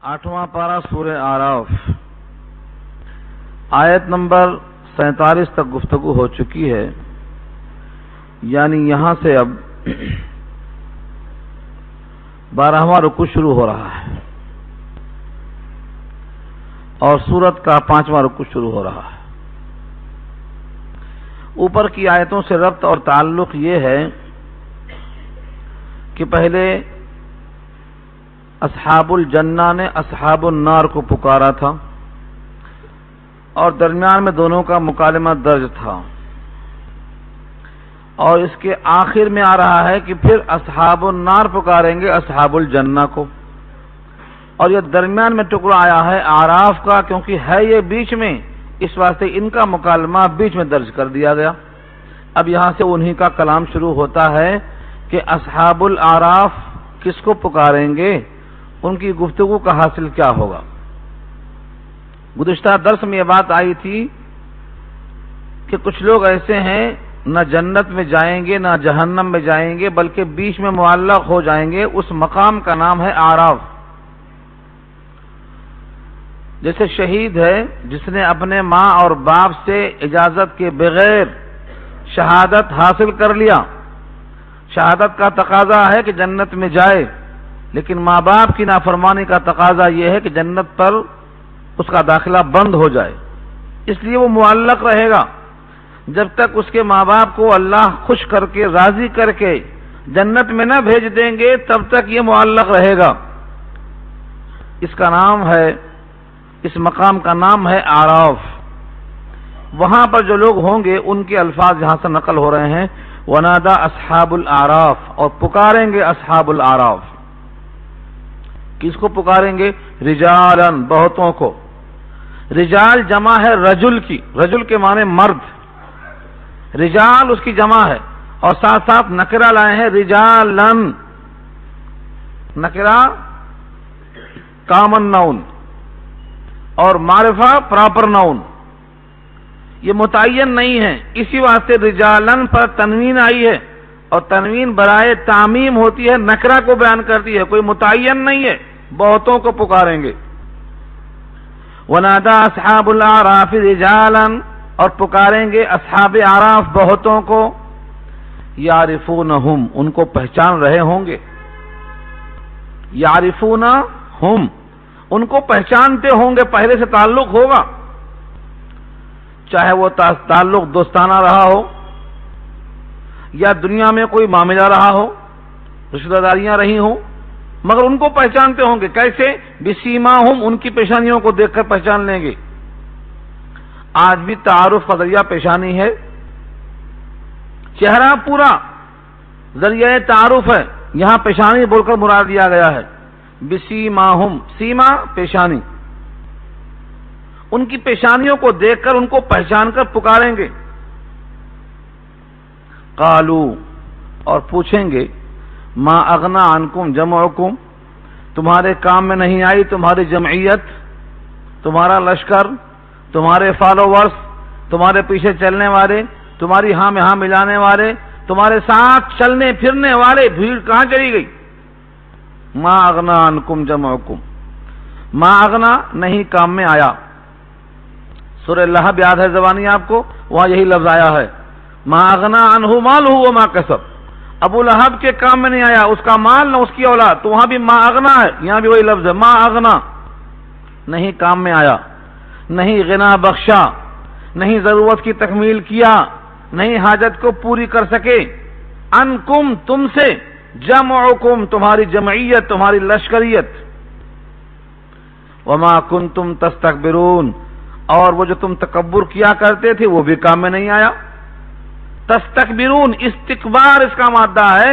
8واں پارہ سورہ آراف آیت نمبر 47 تک گفتگو ہو چکی ہے، یعنی یہاں سے اب 12واں رکوع شروع ہو رہا ہے اور سورت کا 5واں رکوع شروع ہو رہا ہے۔ اوپر کی آیتوں سے ربط اور تعلق یہ ہے کہ پہلے اصحاب الجنہ نے اصحاب النار کو پکارا تھا اور درمیان میں دونوں کا مکالمہ درج تھا، اور اس کے آخر میں آ رہا ہے کہ پھر اصحاب النار پکاریں گے اصحاب الجنہ کو، اور یہ درمیان میں ٹکڑا آیا ہے آراف کا، کیونکہ ہے یہ بیچ میں، اس واسطے ان کا مکالمہ بیچ میں درج کر دیا گیا۔ اب یہاں سے انہی کا کلام شروع ہوتا ہے کہ اصحاب الاعراف کس کو پکاریں گے، ان کی گفتگو کا حاصل کیا ہوگا۔ گزشتہ درس میں یہ بات آئی تھی کہ کچھ لوگ ایسے ہیں نہ جنت میں جائیں گے نہ جہنم میں جائیں گے، بلکہ بیچ میں معلق ہو جائیں گے، اس مقام کا نام ہے اعراف۔ جیسے شہید ہے جس نے اپنے ماں اور باپ سے اجازت کے بغیر شہادت حاصل کر لیا، شہادت کا تقاضا ہے کہ جنت میں جائے، لیکن ماں باپ کی نافرمانی کا تقاضا یہ ہے کہ جنت پر اس کا داخلہ بند ہو جائے، اس لیے وہ معلق رہے گا جب تک اس کے ماں باپ کو اللہ خوش کر کے راضی کر کے جنت میں نہ بھیج دیں گے، تب تک یہ معلق رہے گا۔ اس کا نام ہے، اس مقام کا نام ہے اعراف۔ وہاں پر جو لوگ ہوں گے ان کے الفاظ یہاں سے نقل ہو رہے ہیں، وَنَادَى أَصْحَابُ الْأَعْرَافِ، اور پکاریں گے اصحاب الاعراف۔ کس کو پکاریں گے؟ رجالاً، بہتوں کو۔ رجال جمع ہے رجل کی، رجل کے معنی مرد، رجال اس کی جمع ہے، اور ساتھ ساتھ نکرہ لائے ہیں رجالاً، نکرہ کامن ناؤن اور معرفہ پراپر ناؤن، یہ متعین نہیں ہے، اسی واسطے رجالاً پر تنوین آئی ہے، اور تنوین برائے تعمیم ہوتی ہے، نکرہ کو بیان کرتی ہے، کوئی متعین نہیں ہے، بہتوں کو پکاریں گے۔ وَنَادَى أَصْحَابُ الْأَعْرَافِ رِجَالًا، اور پکاریں گے اصحاب اعراف بہتوں کو، یعرفونہم، ان کو پہچان رہے ہوں گے، یعرفونہم، ان کو پہچانتے ہوں گے، پہلے سے تعلق ہوگا، چاہے وہ تعلق دوستانہ رہا ہو یا دنیا میں کوئی معاملہ رہا ہو، رشتہ داریاں رہی ہوں، مگر ان کو پہچانتے ہوں گے۔ کیسے؟ بسیماہم، ان کی پیشانیوں کو دیکھ کر پہچان لیں گے۔ آج بھی تعارف کا ذریعہ پیشانی ہے، چہرہ پورا ذریعہ تعارف ہے، یہاں پیشانی بول کر مراد دیا گیا ہے۔ بسیماہم، سیما پیشانی، ان کی پیشانیوں کو دیکھ کر ان کو پہچان کر پکاریں گے۔ قالو، اور پوچھیں گے، ما اغنا عنکم جمعکم، تمہارے کام میں نہیں آئی تمہاری جمعیت، تمہارا لشکر، تمہارے فالوورز، تمہارے پیچھے چلنے والے، تمہاری ہاں میں ہاں ملانے والے، تمہارے ساتھ چلنے پھرنے والے، بھیڑ کہاں چلی گئی؟ ما اغنا عنکم جمعکم، ما اغنا، نہیں کام میں آیا۔ سورہ لہب یاد ہے زبانی آپ کو، وہاں یہی لفظ آیا ہے، ما اغنا عنہ مالہ وما کسب، ابو لہب کے کام میں نہیں آیا اس کا مال نہ اس کی اولاد، تو وہاں بھی ما اغنا ہے، یہاں بھی وہی لفظ ہے، ما اغنا، نہیں کام میں آیا، نہیں غنا بخشا، نہیں ضرورت کی تکمیل کیا، نہیں حاجت کو پوری کر سکے، انکم، تم سے، جمعکم، تمہاری جمعیت، تمہاری لشکریت، وما کنتم تستکبرون، اور وہ جو تم تکبر کیا کرتے تھے وہ بھی کام میں نہیں آیا۔ تستکبرون، استکبار اس کا مادہ ہے،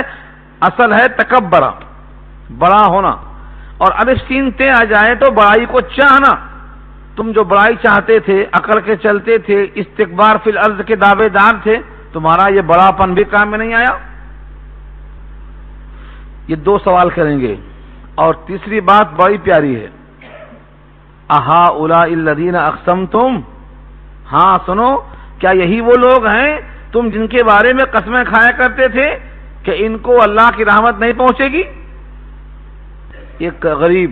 اصل ہے تکبرہ، بڑا ہونا، اور الف سین تے آ جائے تو بڑائی کو چاہنا، تم جو بڑائی چاہتے تھے، عقل کے چلتے تھے، استکبار فی الارض کے دعوے دار تھے، تمہارا یہ بڑا پن بھی کام میں نہیں آیا۔ یہ دو سوال کریں گے، اور تیسری بات بڑی پیاری ہے، اہؤلاء الذین اقسمتم، ہاں سنو، کیا یہی وہ لوگ ہیں تم جن کے بارے میں قسمیں کھایا کرتے تھے کہ ان کو اللہ کی رحمت نہیں پہنچے گی؟ ایک غریب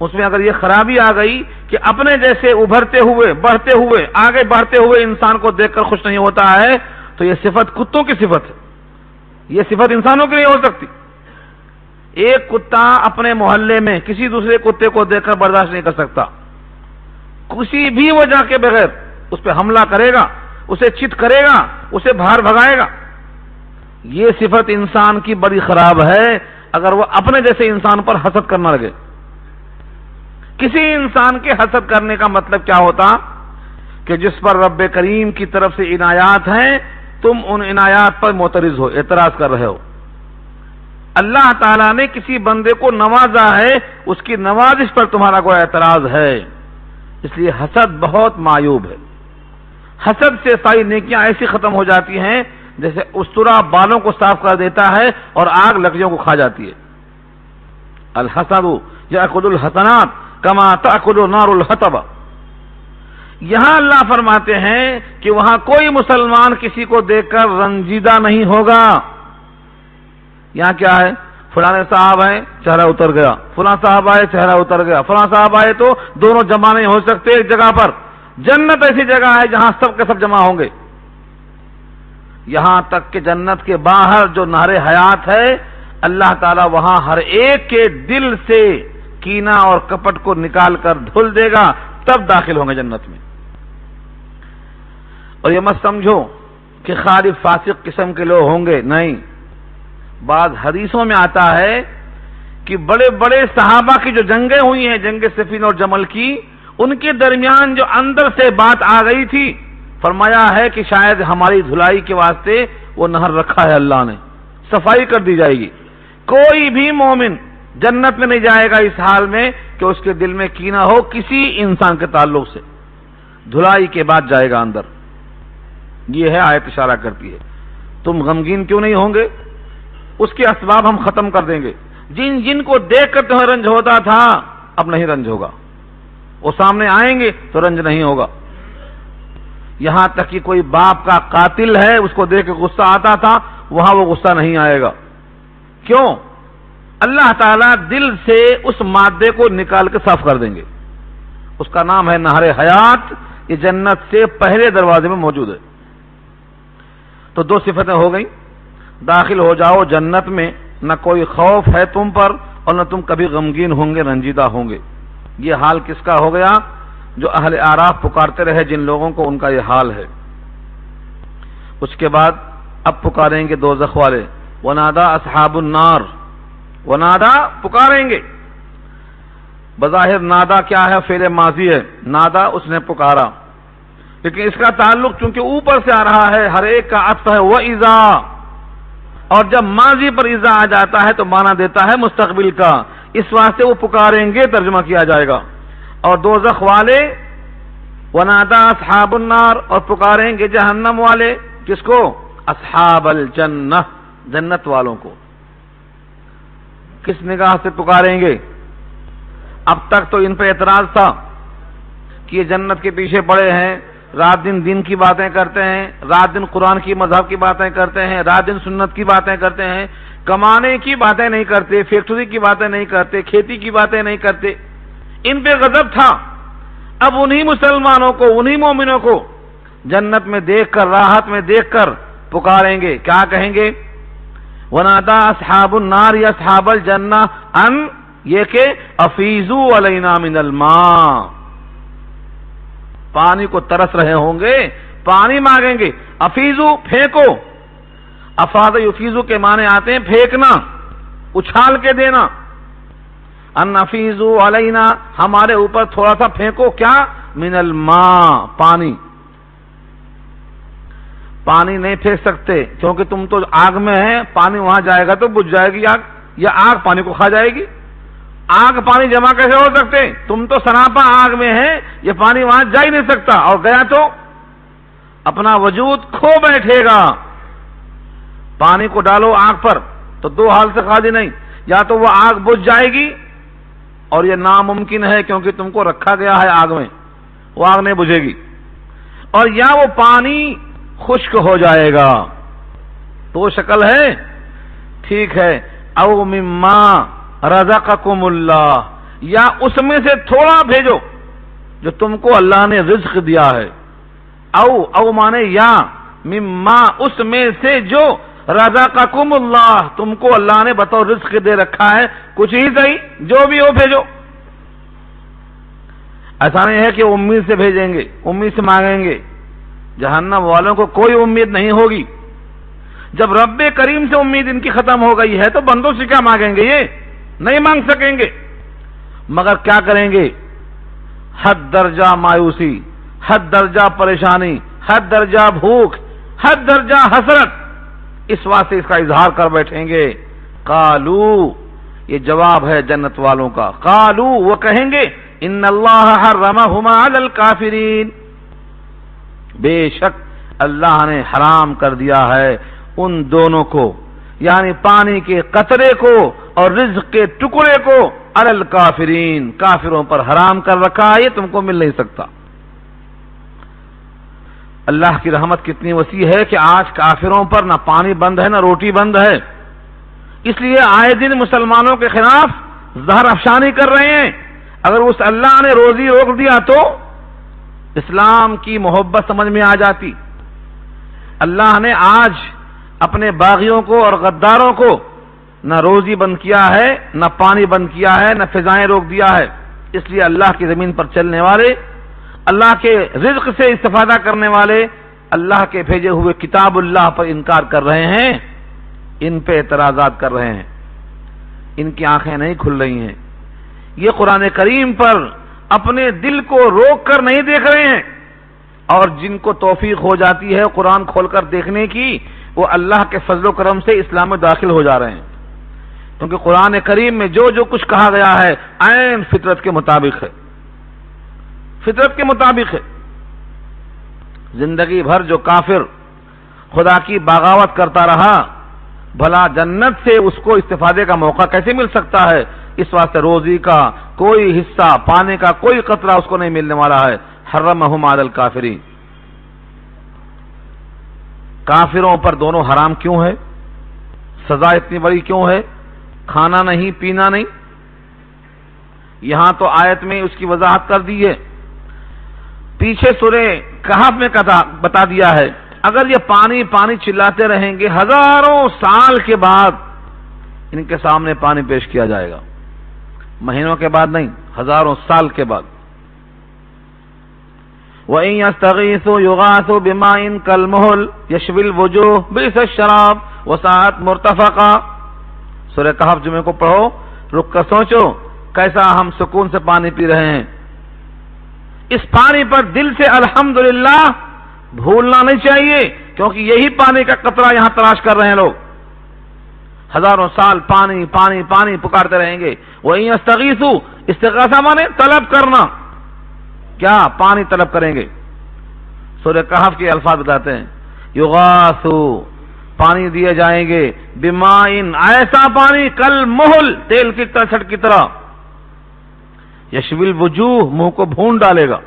اس میں اگر یہ خرابی آ گئی کہ اپنے جیسے ابھرتے ہوئے بڑھتے ہوئے آگے بڑھتے ہوئے انسان کو دیکھ کر خوش نہیں ہوتا ہے تو یہ صفت کتوں کی صفت ہے، یہ صفت انسانوں کی نہیں ہو سکتی۔ ایک کتا اپنے محلے میں کسی دوسرے کتے کو دیکھ کر برداشت نہیں کر سکتا، کسی بھی وجہ کے بغیر اس پہ حملہ کرے گا، اسے چت کرے گا، اسے باہر بھگائے گا۔ یہ صفت انسان کی بڑی خراب ہے اگر وہ اپنے جیسے انسان پر حسد کرنا لگے۔ کسی انسان کے حسد کرنے کا مطلب کیا ہوتا کہ جس پر رب کریم کی طرف سے عنایات ہیں تم ان عنایات پر معترض ہو، اعتراض کر رہے ہو۔ اللہ تعالیٰ نے کسی بندے کو نوازا ہے، اس کی نوازش پر تمہارا کوئی اعتراض ہے، اس لیے حسد بہت معیوب ہے۔ حسد سے ساری نیکیاں ایسی ختم ہو جاتی ہیں جیسے استرا بالوں کو صاف کر دیتا ہے اور آگ لکڑیوں کو کھا جاتی ہے۔ الحسد یأخذ الحسنات کما تأخذ نار الحطب۔ یہاں اللہ فرماتے ہیں کہ وہاں کوئی مسلمان کسی کو دیکھ کر رنجیدہ نہیں ہوگا۔ یہاں کیا ہے، فلاں صاحب آئے چہرہ اتر گیا، فلاں صاحب آئے چہرہ اتر گیا، فلاں صاحب آئے تو دونوں جمع نہیں ہو سکتے ایک جگہ پر۔ جنت ایسی جگہ ہے جہاں سب کے سب جمع ہوں گے، یہاں تک کہ جنت کے باہر جو نہر حیات ہے اللہ تعالیٰ وہاں ہر ایک کے دل سے کینہ اور کپٹ کو نکال کر دھل دے گا، تب داخل ہوں گے جنت میں۔ اور یہ مت سمجھو کہ خالی فاسق قسم کے لوگ ہوں گے، نہیں، بعض حدیثوں میں آتا ہے کہ بڑے بڑے صحابہ کی جو جنگیں ہوئی ہیں، جنگ صفین اور جمل کی، ان کے درمیان جو اندر سے بات آ گئی تھی، فرمایا ہے کہ شاید ہماری دھلائی کے واسطے وہ نہر رکھا ہے اللہ نے، صفائی کر دی جائے گی۔ کوئی بھی مومن جنت میں نہیں جائے گا اس حال میں کہ اس کے دل میں کینہ ہو کسی انسان کے تعلق سے، دھلائی کے بعد جائے گا اندر۔ یہ ہے آیت اشارہ کرتی ہے۔ تم غمگین کیوں نہیں ہوں گے؟ اس کے اسباب ہم ختم کر دیں گے۔ جن جن کو دیکھ کر تمہیں رنج ہوتا تھا اب نہیں رنج ہوگا، وہ سامنے آئیں گے تو رنج نہیں ہوگا۔ یہاں تک کہ کوئی باپ کا قاتل ہے اس کو دیکھ کے غصہ آتا تھا، وہاں وہ غصہ نہیں آئے گا۔ کیوں؟ اللہ تعالیٰ دل سے اس مادے کو نکال کے صاف کر دیں گے۔ اس کا نام ہے نہر حیات، یہ جنت سے پہلے دروازے میں موجود ہے۔ تو دو صفتیں ہو گئیں، داخل ہو جاؤ جنت میں، نہ کوئی خوف ہے تم پر اور نہ تم کبھی غمگین ہوں گے، رنجیدہ ہوں گے۔ یہ حال کس کا ہو گیا؟ جو اہل اعراف پکارتے رہے جن لوگوں کو، ان کا یہ حال ہے۔ اس کے بعد اب پکاریں گے دوزخ والے، ونادا اصحاب النار، ونادا پکاریں گے۔ بظاہر نادا کیا ہے؟ فعل ماضی ہے، نادا اس نے پکارا، لیکن اس کا تعلق چونکہ اوپر سے آ رہا ہے، ہر ایک کا عطف ہے وَإِذَا، اور جب ماضی پر اذا آ جاتا ہے تو معنی دیتا ہے مستقبل کا، اس واسطے وہ پکاریں گے ترجمہ کیا جائے گا۔ اور دوزخ والے ونادا اصحاب النار، اور پکاریں گے جہنم والے، کس کو؟ اصحاب الجنہ، جنت والوں کو۔ کس نگاہ سے پکاریں گے؟ اب تک تو ان پہ اعتراض تھا کہ یہ جنت کے پیچھے پڑے ہیں، رات دن دین کی باتیں کرتے ہیں، رات دن قرآن کی مذہب کی باتیں کرتے ہیں، رات دن سنت کی باتیں کرتے ہیں، کمانے کی باتیں نہیں کرتے، فیکٹری کی باتیں نہیں کرتے، کھیتی کی باتیں نہیں کرتے۔ ان پہ غضب تھا۔ اب انہی مسلمانوں کو، انہی مومنوں کو جنت میں دیکھ کر، راحت میں دیکھ کر پکاریں گے، کیا کہیں گے؟ ونادا اصحاب النار یا اصحاب الجنہ ان، یہ کہ افیضوا علینا من الماء، پانی کو ترس رہے ہوں گے، پانی مانگیں گے۔ افیضو، پھینکو، افاض یفیضو کے معنی آتے ہیں پھینکنا، اچھال کے دینا۔ ان افیضو علینا، ہمارے اوپر تھوڑا سا پھینکو، کیا؟ من الماء، پانی۔ پانی نہیں پھینک سکتے کیونکہ تم تو آگ میں ہیں، پانی وہاں جائے گا تو بجھ جائے گی آگ، یا آگ پانی کو کھا جائے گی۔ آگ پانی جمع کیسے ہو سکتے؟ تم تو سراپا آگ میں ہیں، یہ پانی وہاں جا ہی نہیں سکتا، اور گیا تو اپنا وجود کھو بیٹھے گا۔ پانی کو ڈالو آگ پر تو دو حال سے خالی نہیں، یا تو وہ آگ بجھ جائے گی، اور یہ ناممکن ہے کیونکہ تم کو رکھا گیا ہے آگ میں، وہ آگ نہیں بجھے گی، اور یا وہ پانی خشک ہو جائے گا۔ تو شکل ہے، ٹھیک ہے۔ او مما رزقکم اللہ، یا اس میں سے تھوڑا بھیجو جو تم کو اللہ نے رزق دیا ہے، او مانے یا مما اس میں سے جو رزقکم اللہ تم کو اللہ نے بطور رزق دے رکھا ہے، کچھ ہی صحیح جو بھی ہو بھیجو۔ ایسا نہیں ہے کہ امید سے بھیجیں گے، امید سے مانگیں گے، جہنم والوں کو کوئی امید نہیں ہوگی۔ جب رب کریم سے امید ان کی ختم ہو گئی ہے تو بندوں سے کیا مانگیں گے؟ یہ نہیں مانگ سکیں گے، مگر کیا کریں گے؟ حد درجہ مایوسی، حد درجہ پریشانی، حد درجہ بھوک، حد درجہ حسرت، اس واسطے اس کا اظہار کر بیٹھیں گے۔ قالو، یہ جواب ہے جنت والوں کا، قالو وہ کہیں گے ان اللہ حرمہما علی الکافرین، بے شک اللہ نے حرام کر دیا ہے ان دونوں کو، یعنی پانی کے قطرے کو اور رزق کے ٹکڑے کو، علی الکافرین کافروں پر حرام کر رکھا ہے، یہ تم کو مل نہیں سکتا۔ اللہ کی رحمت کتنی وسیع ہے کہ آج کافروں پر نہ پانی بند ہے نہ روٹی بند ہے، اس لیے آئے دن مسلمانوں کے خلاف زہر افشانی کر رہے ہیں۔ اگر اس اللہ نے روزی روک دیا تو اسلام کی محبت سمجھ میں آ جاتی۔ اللہ نے آج اپنے باغیوں کو اور غداروں کو نہ روزی بند کیا ہے، نہ پانی بند کیا ہے، نہ فضائیں روک دیا ہے، اس لیے اللہ کی زمین پر چلنے والے، اللہ کے رزق سے استفادہ کرنے والے اللہ کے بھیجے ہوئے کتاب اللہ پر انکار کر رہے ہیں، ان پہ اعتراضات کر رہے ہیں، ان کی آنکھیں نہیں کھل رہی ہیں، یہ قرآن کریم پر اپنے دل کو روک کر نہیں دیکھ رہے ہیں، اور جن کو توفیق ہو جاتی ہے قرآن کھول کر دیکھنے کی، وہ اللہ کے فضل و کرم سے اسلام میں داخل ہو جا رہے ہیں، کیونکہ قرآن کریم میں جو جو کچھ کہا گیا ہے عین فطرت کے مطابق ہے، فطرت کے مطابق ہے۔ زندگی بھر جو کافر خدا کی بغاوت کرتا رہا، بھلا جنت سے اس کو استفادے کا موقع کیسے مل سکتا ہے؟ اس واسطے روزی کا کوئی حصہ، پانے کا کوئی قطرہ اس کو نہیں ملنے والا ہے۔ حرمہم علی الکافرین، کافروں پر دونوں حرام کیوں ہے؟ سزا اتنی بڑی کیوں ہے؟ کھانا نہیں، پینا نہیں؟ یہاں تو آیت میں اس کی وضاحت کر دی ہے، پیچھے سورہ کہف میں بتا دیا ہے، اگر یہ پانی پانی چلاتے رہیں گے ہزاروں سال کے بعد ان کے سامنے پانی پیش کیا جائے گا، مہینوں کے بعد نہیں، ہزاروں سال کے بعد۔ وَإِن يَسْتَغِيثُوا يُغَاثُوا بِمَاءٍ كَالْمُهْلِ يَشْوِي الْوُجُوهَ بِئْسَ الشَّرَابُ وَسَاءَتْ مُرْتَفَقًا۔ سورہ کہف جمعے کو پڑھو، رک کر سوچو کیسا ہم سکون سے پانی پی رہے ہیں، اس پانی پر دل سے الحمدللہ بھولنا نہیں چاہیے، کیونکہ یہی پانی کا قطرہ یہاں تلاش کر رہے ہیں لوگ، ہزاروں سال پانی پانی پانی پکارتے رہیں گے۔ وَإِن يَسْتَغِيثُوا، استغاثہ مانے طلب کرنا، کیا پانی طلب کریں گے؟ سورہ کہف کے الفاظ بتاتے ہیں، یغاثوا پانی دیے جائیں گے، بمائن ایسا پانی، کالمہل تیل کی طرح، چھٹ کی طرح، یشوی الوجوہ منہ کو بھون ڈالے گا،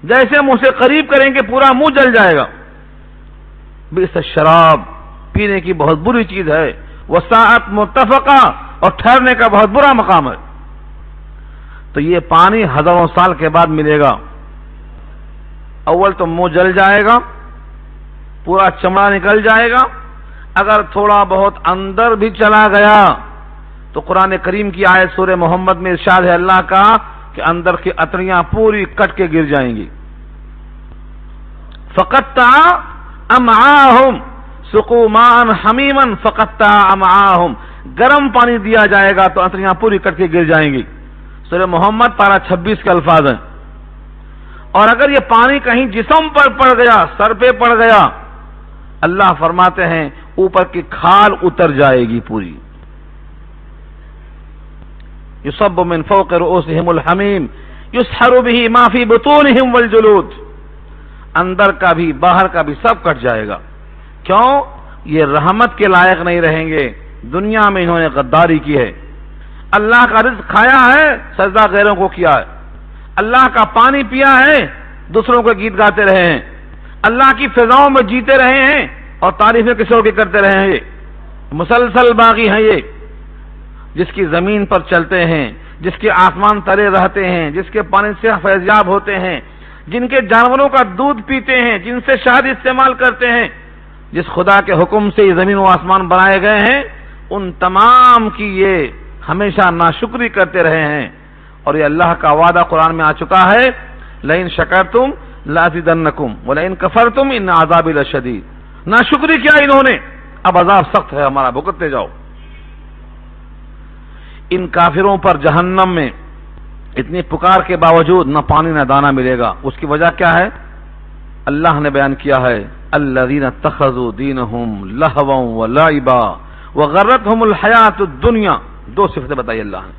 جیسے منہ سے قریب کریں گے پورا منہ جل جائے گا۔ بئس الشراب، پینے کی بہت بری چیز ہے، وساعت مرتفقہ، اور ٹھہرنے کا بہت برا مقام ہے۔ تو یہ پانی ہزاروں سال کے بعد ملے گا، اول تو منہ جل جائے گا، پورا چمڑا نکل جائے گا، اگر تھوڑا بہت اندر بھی چلا گیا تو قرآن کریم کی آیت سورہ محمد میں ارشاد ہے اللہ کا کہ اندر کی اتریاں پوری کٹ کے گر جائیں گی۔ فقطع امعاہم سقوا ماء حمیما فقطع امعاہم، گرم پانی دیا جائے گا تو اتریاں پوری کٹ کے گر جائیں گی۔ سورہ محمد پارہ 26 کے الفاظ ہیں۔ اور اگر یہ پانی کہیں جسم پر پڑ گیا، سر پہ پڑ گیا، اللہ فرماتے ہیں اوپر کی کھال اتر جائے گی پوری۔ یصب من فوق رؤوسہم الحمیم یسحر بہ ما فی بطونہم والجلود، اندر کا بھی باہر کا بھی سب کٹ جائے گا۔ کیوں؟ یہ رحمت کے لائق نہیں رہیں گے، دنیا میں انہوں نے غداری کی ہے، اللہ کا رزق کھایا ہے، سجدہ غیروں کو کیا ہے، اللہ کا پانی پیا ہے، دوسروں کو گیت گاتے رہے ہیں، اللہ کی فضاؤں میں جیتے رہے ہیں اور تعریفیں کسی اور کی کرتے رہے ہیں، یہ مسلسل باغی ہیں، یہ جس کی زمین پر چلتے ہیں، جس کے آسمان تلے رہتے ہیں، جس کے پانی سے فیضیاب ہوتے ہیں، جن کے جانوروں کا دودھ پیتے ہیں، جن سے شہد استعمال کرتے ہیں، جس خدا کے حکم سے یہ زمین و آسمان بنائے گئے ہیں، ان تمام کی یہ ہمیشہ ناشکری کرتے رہے ہیں۔ اور یہ اللہ کا وعدہ قرآن میں آ چکا ہے، لئن شکرتم لازیدنکم ولئن کفرتم ان عذابی لشدید۔ ناشکری کیا انہوں نے، اب عذاب سخت ہے ہمارا، بھگتتے جاؤ۔ ان کافروں پر جہنم میں اتنی پکار کے باوجود نہ پانی نہ دانہ ملے گا۔ اس کی وجہ کیا ہے؟ اللہ نے بیان کیا ہے، الذین اتخذوا دینہم لہوا ولعبا وغرتہم الحیات الدنیا۔ دو صفتیں بتائی اللہ نے،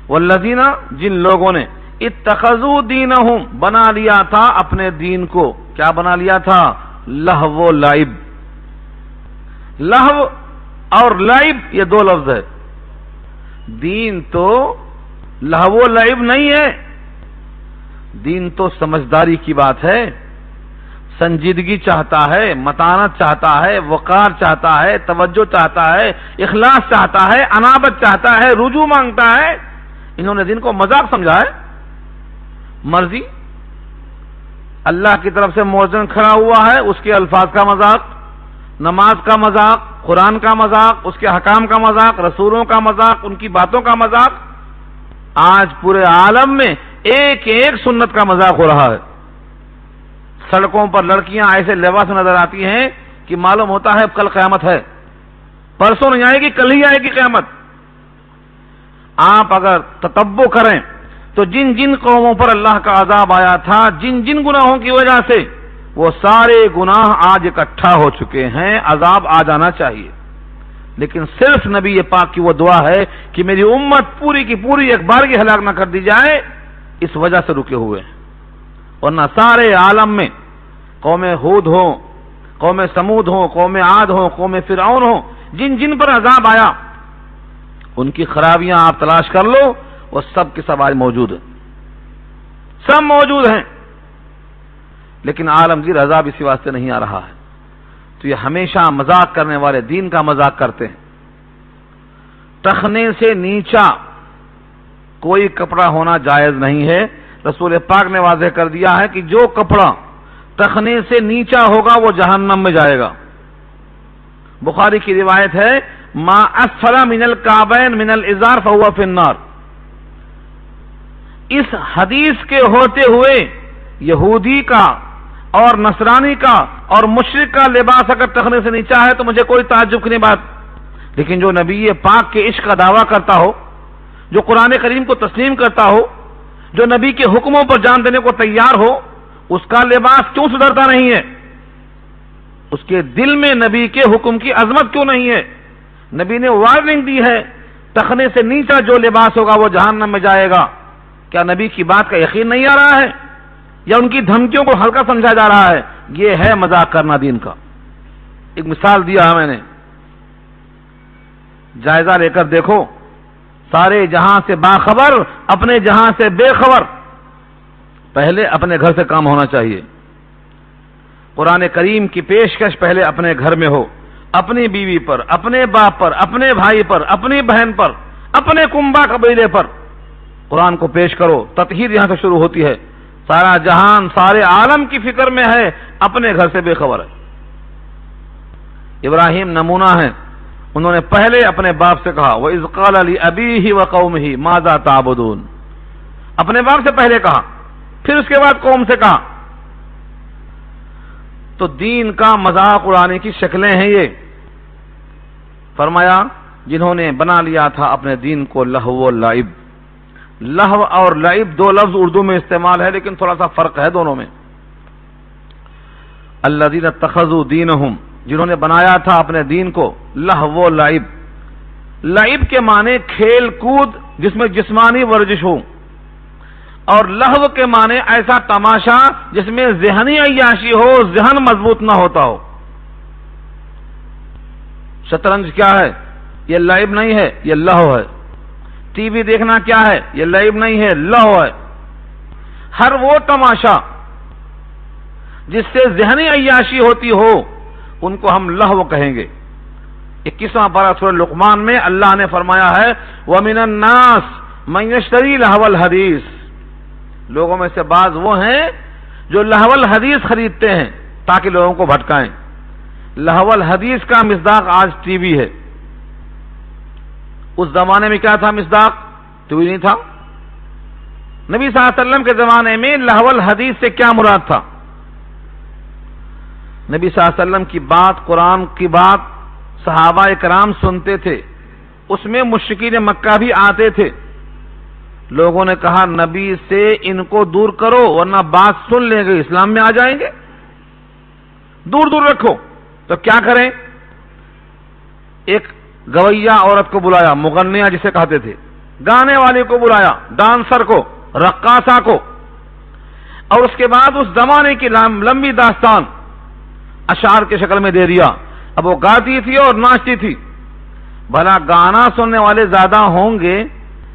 والذین، جن لوگوں نے اتخذوا دینہم، بنا لیا تھا اپنے دین کو، کیا بنا لیا تھا؟ لہو و لعب۔ لہو اور لعب یہ دو لفظ ہے، دین تو لہو و لعب نہیں ہے، دین تو سمجھداری کی بات ہے، سنجیدگی چاہتا ہے، متانت چاہتا ہے، وقار چاہتا ہے، توجہ چاہتا ہے، اخلاص چاہتا ہے، انابت چاہتا ہے، رجوع مانگتا ہے۔ انہوں نے دین کو مذاق سمجھا ہے، مرضی۔ اللہ کی طرف سے مؤذن کھڑا ہوا ہے، اس کے الفاظ کا مذاق، نماز کا مذاق، قرآن کا مذاق، اس کے حکام کا مذاق، رسولوں کا مذاق، ان کی باتوں کا مذاق۔ آج پورے عالم میں ایک ایک سنت کا مذاق ہو رہا ہے۔ سڑکوں پر لڑکیاں ایسے لباس نظر آتی ہیں کہ معلوم ہوتا ہے کل قیامت ہے، پرسوں نہیں آئے گی، کل ہی آئے گی قیامت۔ آپ اگر تتبع کریں تو جن جن قوموں پر اللہ کا عذاب آیا تھا، جن جن گناہوں کی وجہ سے، وہ سارے گناہ آج اکٹھا ہو چکے ہیں، عذاب آ جانا چاہیے۔ لیکن صرف نبی پاک کی وہ دعا ہے کہ میری امت پوری کی پوری ایک بار کی ہلاک نہ کر دی جائے، اس وجہ سے رکے ہوئے ہیں۔ ورنہ سارے عالم میں قوم ہود ہو، قوم سمود ہو، قوم عاد ہو، قوم فرعون ہو، جن جن پر عذاب آیا، ان کی خرابیاں آپ تلاش کر لو، وہ سب کے سب آج موجود ہیں، سب موجود ہیں۔ لیکن عالمگیر عذاب اسی واسطے نہیں آ رہا ہے۔ تو یہ ہمیشہ مذاق کرنے والے دین کا مذاق کرتے ہیں۔ ٹخنے سے نیچا کوئی کپڑا ہونا جائز نہیں ہے۔ رسول پاک نے واضح کر دیا ہے کہ جو کپڑا ٹخنے سے نیچا ہوگا وہ جہنم میں جائے گا۔ بخاری کی روایت ہے، ما اسفل من الکعبین من الازار فہو فی النار۔ اس حدیث کے ہوتے ہوئے یہودی کا اور نصرانی کا اور مشرک کا لباس اگر ٹخنے سے نیچا ہے تو مجھے کوئی تعجب کی نہیں بات، لیکن جو نبی پاک کے عشق کا دعویٰ کرتا ہو، جو قرآن کریم کو تسلیم کرتا ہو، جو نبی کے حکموں پر جان دینے کو تیار ہو، اس کا لباس کیوں سدھرتا نہیں ہے؟ اس کے دل میں نبی کے حکم کی عظمت کیوں نہیں ہے؟ نبی نے وارننگ دی ہے، ٹخنے سے نیچا جو لباس ہوگا وہ جہنم میں جائے گا۔ کیا نبی کی بات کا یقین نہیں آ رہا ہے یا ان کی دھمکیوں کو ہلکا سمجھا جا رہا ہے؟ یہ ہے مذاق کرنا دین کا۔ ایک مثال دیا ہے میں نے، جائزہ لے کر دیکھو، سارے جہاں سے باخبر، اپنے جہاں سے بے خبر۔ پہلے اپنے گھر سے کام ہونا چاہیے۔ قرآن کریم کی پیشکش پہلے اپنے گھر میں ہو، اپنی بیوی پر، اپنے باپ پر، اپنے بھائی پر، اپنی بہن پر، اپنے کنبہ قبیلے پر قرآن کو پیش کرو۔ تطہیر یہاں سے شروع ہوتی ہے۔ سارا جہان، سارے عالم کی فکر میں ہے، اپنے گھر سے بے خبر ہے۔ ابراہیم نمونہ ہے، انہوں نے پہلے اپنے باپ سے کہا، وَإِذْ قَالَ لِأَبِيهِ وَقَوْمِهِ مَاذَا تَعْبُدُونَ، اپنے باپ سے پہلے کہا، پھر اس کے بعد قوم سے کہا۔ تو دین کا مذاق اڑانے کی شکلیں ہیں یہ۔ فرمایا جنہوں نے بنا لیا تھا اپنے دین کو لہو و لعب۔ لہو اور لعب دو لفظ اردو میں استعمال ہے، لیکن تھوڑا سا فرق ہے دونوں میں۔ الذین اتخذوا دینہم، جنہوں نے بنایا تھا اپنے دین کو لہو و لعب۔ لعب کے معنی کھیل کود جس میں جسمانی ورزش ہو، اور لہو کے معنی ایسا تماشا جس میں ذہنی عیاشی ہو، ذہن مضبوط نہ ہوتا ہو۔ شطرنج کیا ہے؟ یہ لعب نہیں ہے، یہ لہو ہے۔ ٹی وی دیکھنا کیا ہے؟ یہ لعب نہیں ہے، لہو ہے۔ ہر وہ تماشا جس سے ذہنی عیاشی ہوتی ہو ان کو ہم لہو کہیں گے۔ 21واں پارہ سورہ لقمان میں اللہ نے فرمایا ہے، وَمِنَ النَّاسِ من یشتری لہو الحدیث، لوگوں میں سے بعض وہ ہیں جو لہو الحدیث خریدتے ہیں تاکہ لوگوں کو بھٹکائیں۔ لہو الحدیث کا مصداق آج ٹی وی ہے۔ اس زمانے میں کیا تھا مصداق؟ ٹی وی نہیں تھا۔ نبی صلی اللہ علیہ وسلم کے زمانے میں لہو الحدیث سے کیا مراد تھا؟ نبی صلی اللہ علیہ وسلم کی بات، قرآن کی بات صحابہ کرام سنتے تھے، اس میں مشرکین مکہ بھی آتے تھے۔ لوگوں نے کہا نبی سے ان کو دور کرو ورنہ بات سن لیں گے اسلام میں آ جائیں گے، دور دور رکھو۔ تو کیا کریں؟ ایک گویا عورت کو بلایا، مغنیہ جسے کہتے تھے، گانے والے کو بلایا، ڈانسر کو، رقاصہ کو، اور اس کے بعد اس زمانے کی لمبی داستان اشعار کی شکل میں دے دیا۔ اب وہ گاتی تھی اور ناچتی تھی۔ بھلا گانا سننے والے زیادہ ہوں گے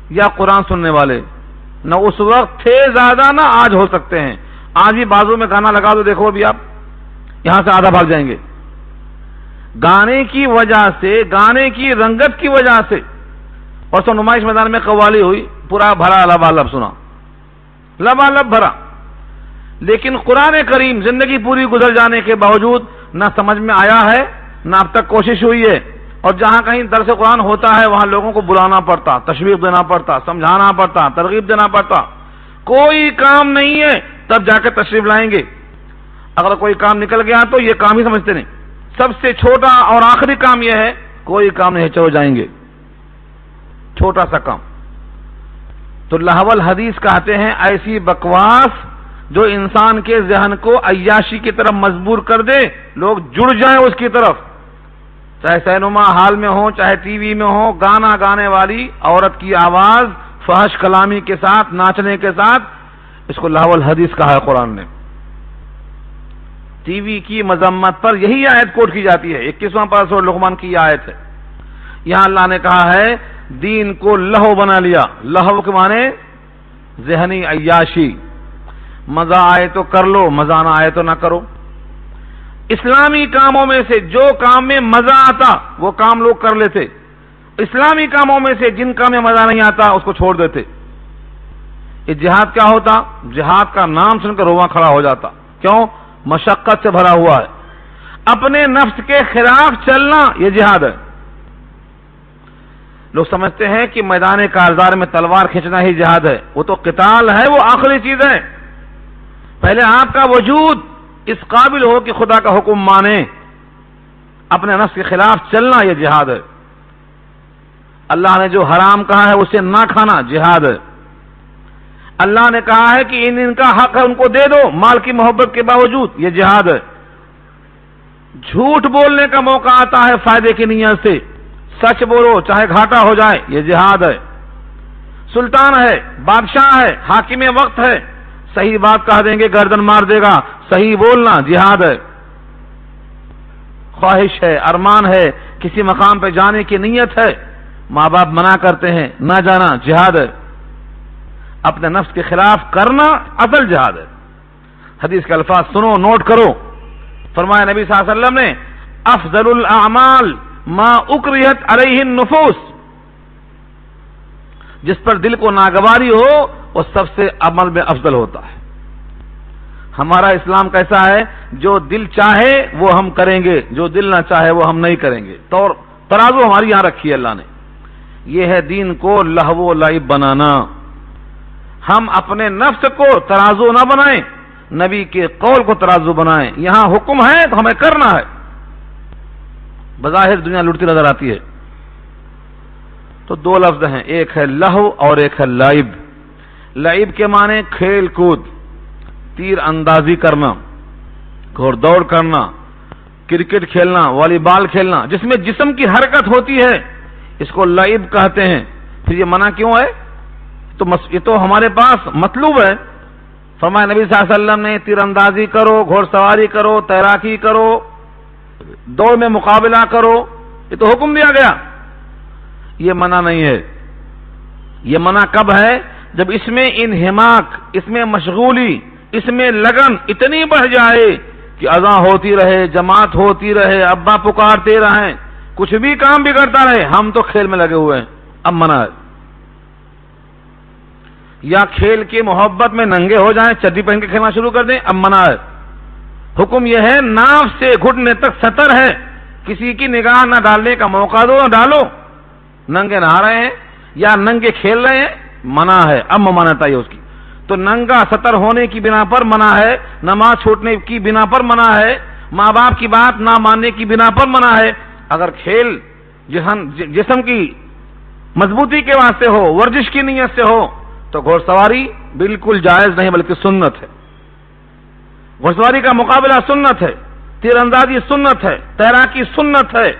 یا قرآن سننے والے؟ نہ اس وقت تھے زیادہ، نہ آج ہو سکتے ہیں۔ آج بھی بازو میں گانا لگا دو، دیکھو ابھی آپ یہاں سے آدھا بھاگ جائیں گے۔ گانے کی وجہ سے، گانے کی رنگت کی وجہ سے، اور سو نمائش میدان میں قوالی ہوئی، پورا بھرا لبالب سنا، لبالب بھرا، لیکن قرآن کریم زندگی پوری گزر جانے کے باوجود نہ سمجھ میں آیا ہے، نہ اب تک کوشش ہوئی ہے۔ اور جہاں کہیں درس قرآن ہوتا ہے وہاں لوگوں کو بلانا پڑتا، تشویق دینا پڑتا، سمجھانا پڑتا، ترغیب دینا پڑتا۔ کوئی کام نہیں ہے تب جا کے تشریف لائیں گے۔ اگر کوئی کام نکل گیا تو یہ کام ہی سمجھتے نہیں۔ سب سے چھوٹا اور آخری کام یہ ہے، کوئی کام نہیں ہے، چلو جائیں گے، چھوٹا سا کام۔ تو لہو الحدیث کہتے ہیں ایسی بکواس جو انسان کے ذہن کو عیاشی کی طرف مجبور کر دے، لوگ جڑ جائیں اس کی طرف، چاہے سینما ہال میں ہو، چاہے ٹی وی میں ہو، گانا گانے والی عورت کی آواز فحش کلامی کے ساتھ، ناچنے کے ساتھ، اس کو لہو الحدیث کہا ہے قرآن نے۔ ٹی وی کی مذمت پر یہی آیت کوٹ کی جاتی ہے، 21واں پارہ سورہ لقمان کی یہ آیت ہے۔ یہاں اللہ نے کہا ہے دین کو لہو بنا لیا۔ لہو کے معنی ذہنی عیاشی، مزہ آئے تو کر لو، مزہ نہ آئے تو نہ کرو۔ اسلامی کاموں میں سے جو کام میں مزہ آتا وہ کام لوگ کر لیتے، اسلامی کاموں میں سے جن کام میں مزہ نہیں آتا اس کو چھوڑ دیتے۔ یہ جہاد کیا ہوتا؟ جہاد کا نام سن کر رواں کھڑا ہو جاتا۔ کیوں؟ مشقت سے بھرا ہوا ہے، اپنے نفس کے خلاف چلنا یہ جہاد ہے۔ لوگ سمجھتے ہیں کہ میدان کارزار میں تلوار کھینچنا ہی جہاد ہے، وہ تو قتال ہے، وہ آخری چیز ہے۔ پہلے آپ کا وجود اس قابل ہو کہ خدا کا حکم مانے، اپنے نفس کے خلاف چلنا یہ جہاد ہے۔ اللہ نے جو حرام کہا ہے اسے نہ کھانا جہاد ہے۔ اللہ نے کہا ہے کہ ان کا حق ہے ان کو دے دو مال کی محبت کے باوجود، یہ جہاد ہے۔ جھوٹ بولنے کا موقع آتا ہے فائدے کی نیت سے، سچ بولو چاہے گھاٹا ہو جائے، یہ جہاد ہے۔ سلطان ہے، بادشاہ ہے، حاکم وقت ہے، صحیح بات کہہ دیں گے گردن مار دے گا، صحیح بولنا جہاد ہے۔ خواہش ہے، ارمان ہے، کسی مقام پہ جانے کی نیت ہے، ماں باپ منع کرتے ہیں نہ جانا، جہاد ہے۔ اپنے نفس کے خلاف کرنا اصل جہاد ہے۔ حدیث کے الفاظ سنو، نوٹ کرو۔ فرمایا نبی صلی اللہ علیہ وسلم نے افضل الاعمال ما اکرہت علیہ النفوس، جس پر دل کو ناگواری ہو وہ سب سے عمل میں افضل ہوتا ہے۔ ہمارا اسلام کیسا ہے؟ جو دل چاہے وہ ہم کریں گے، جو دل نہ چاہے وہ ہم نہیں کریں گے۔ تو ترازو ہماری یہاں رکھی ہے اللہ نے۔ یہ ہے دین کو لہو و لعب بنانا۔ ہم اپنے نفس کو ترازو نہ بنائیں، نبی کے قول کو ترازو بنائیں۔ یہاں حکم ہے تو ہمیں کرنا ہے۔ بظاہر دنیا لٹتی نظر آتی ہے۔ تو دو لفظ ہیں، ایک ہے لہو اور ایک ہے لعب۔ لعب کے معنی کھیل کود، تیر اندازی کرنا، گھوڑ دوڑ کرنا، کرکٹ کھیلنا، والی بال کھیلنا، جس میں جسم کی حرکت ہوتی ہے، اس کو لعب کہتے ہیں۔ پھر یہ منع کیوں ہے؟ تو یہ تو ہمارے پاس مطلوب ہے۔ فرمایا نبی صلی اللہ علیہ وسلم نے تیر اندازی کرو، گھوڑ سواری کرو، تیراکی کرو، دوڑ میں مقابلہ کرو، یہ تو حکم دیا گیا، یہ منع نہیں ہے۔ یہ منع کب ہے؟ جب اس میں انہماک، اس میں مشغولی، اس میں لگن اتنی بڑھ جائے کہ اذان ہوتی رہے، جماعت ہوتی رہے، ابا پکارتے رہیں، کچھ بھی کام بگڑتا رہے، ہم تو کھیل میں لگے ہوئے ہیں، اب منع ہے۔ یا کھیل کی محبت میں ننگے ہو جائیں، چڈی پہن کے کھیلنا شروع کر دیں، اب منع ہے۔ حکم یہ ہے ناف سے گھٹنے تک ستر ہے، کسی کی نگاہ نہ ڈالنے کا موقع دو، نہ ڈالو۔ ننگے نہا رہے ہیں یا ننگے کھیل رہے ہیں، منع ہے، اب ممانعت آئی اس کی۔ تو ننگا ستر ہونے کی بنا پر منع ہے، نماز چھوٹنے کی بنا پر منع ہے، ماں باپ کی بات نہ ماننے کی بنا پر منع ہے۔ اگر کھیل جسم کی مضبوطی کے واسطے ہو، ورزش کی نیت سے ہو، تو گھوڑ سواری بالکل جائز نہیں بلکہ سنت ہے۔ گھوڑ سواری کا مقابلہ سنت ہے، تیر اندازی سنت ہے، تیراکی سنت ہے۔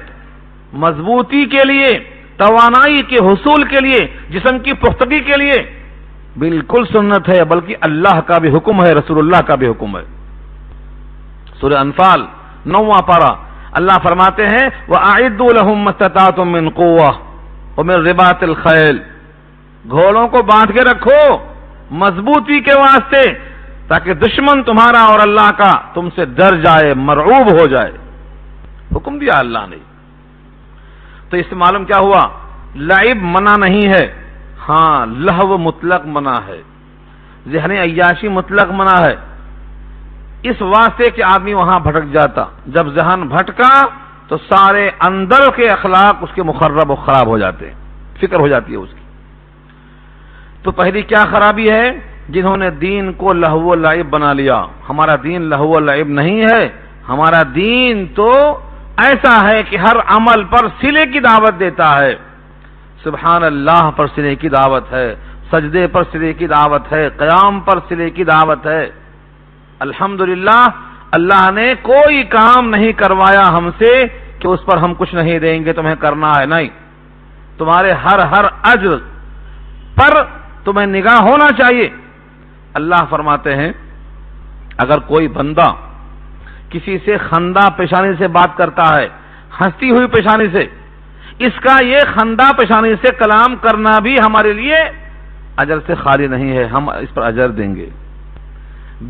مضبوطی کے لیے، توانائی کے حصول کے لیے، جسم کی پختگی کے لیے بالکل سنت ہے، بلکہ اللہ کا بھی حکم ہے، رسول اللہ کا بھی حکم ہے۔ سورہ انفال 9واں پارہ اللہ فرماتے ہیں وَأَعِدُّوا لَهُم مَّا اسْتَطَعْتُم مِّن قُوَّةٍ وَمِن رِّبَاطِ الْخَيْلِ، گھوڑوں کو باندھ کے رکھو مضبوطی کے واسطے، تاکہ دشمن تمہارا اور اللہ کا تم سے ڈر جائے، مرعوب ہو جائے۔ حکم دیا اللہ نے۔ تو اس سے معلوم کیا ہوا؟ لعب منع نہیں ہے، ہاں لہو مطلق منع ہے، ذہنی عیاشی مطلق منع ہے، اس واسطے کہ آدمی وہاں بھٹک جاتا۔ جب ذہن بھٹکا تو سارے اندر کے اخلاق اس کے مخرب و خراب ہو جاتے ہیں، فکر ہو جاتی ہے اس کی۔ تو پہلی کیا خرابی ہے؟ جنہوں نے دین کو لہو و لعب بنا لیا۔ ہمارا دین لہو و لعب نہیں ہے، ہمارا دین تو ایسا ہے کہ ہر عمل پر صلے کی دعوت دیتا ہے۔ سبحان اللہ پر صلے کی دعوت ہے، سجدے پر صلے کی دعوت ہے، قیام پر صلے کی دعوت ہے۔ الحمدللہ اللہ نے کوئی کام نہیں کروایا ہم سے کہ اس پر ہم کچھ نہیں دیں گے، تمہیں کرنا ہے، نہیں۔ تمہارے ہر اجر پر تمہیں نگاہ ہونا چاہیے۔ اللہ فرماتے ہیں اگر کوئی بندہ کسی سے خندہ پیشانی سے بات کرتا ہے، ہنستی ہوئی پیشانی سے، اس کا یہ خندہ پیشانی سے کلام کرنا بھی ہمارے لیے اجر سے خالی نہیں ہے، ہم اس پر اجر دیں گے۔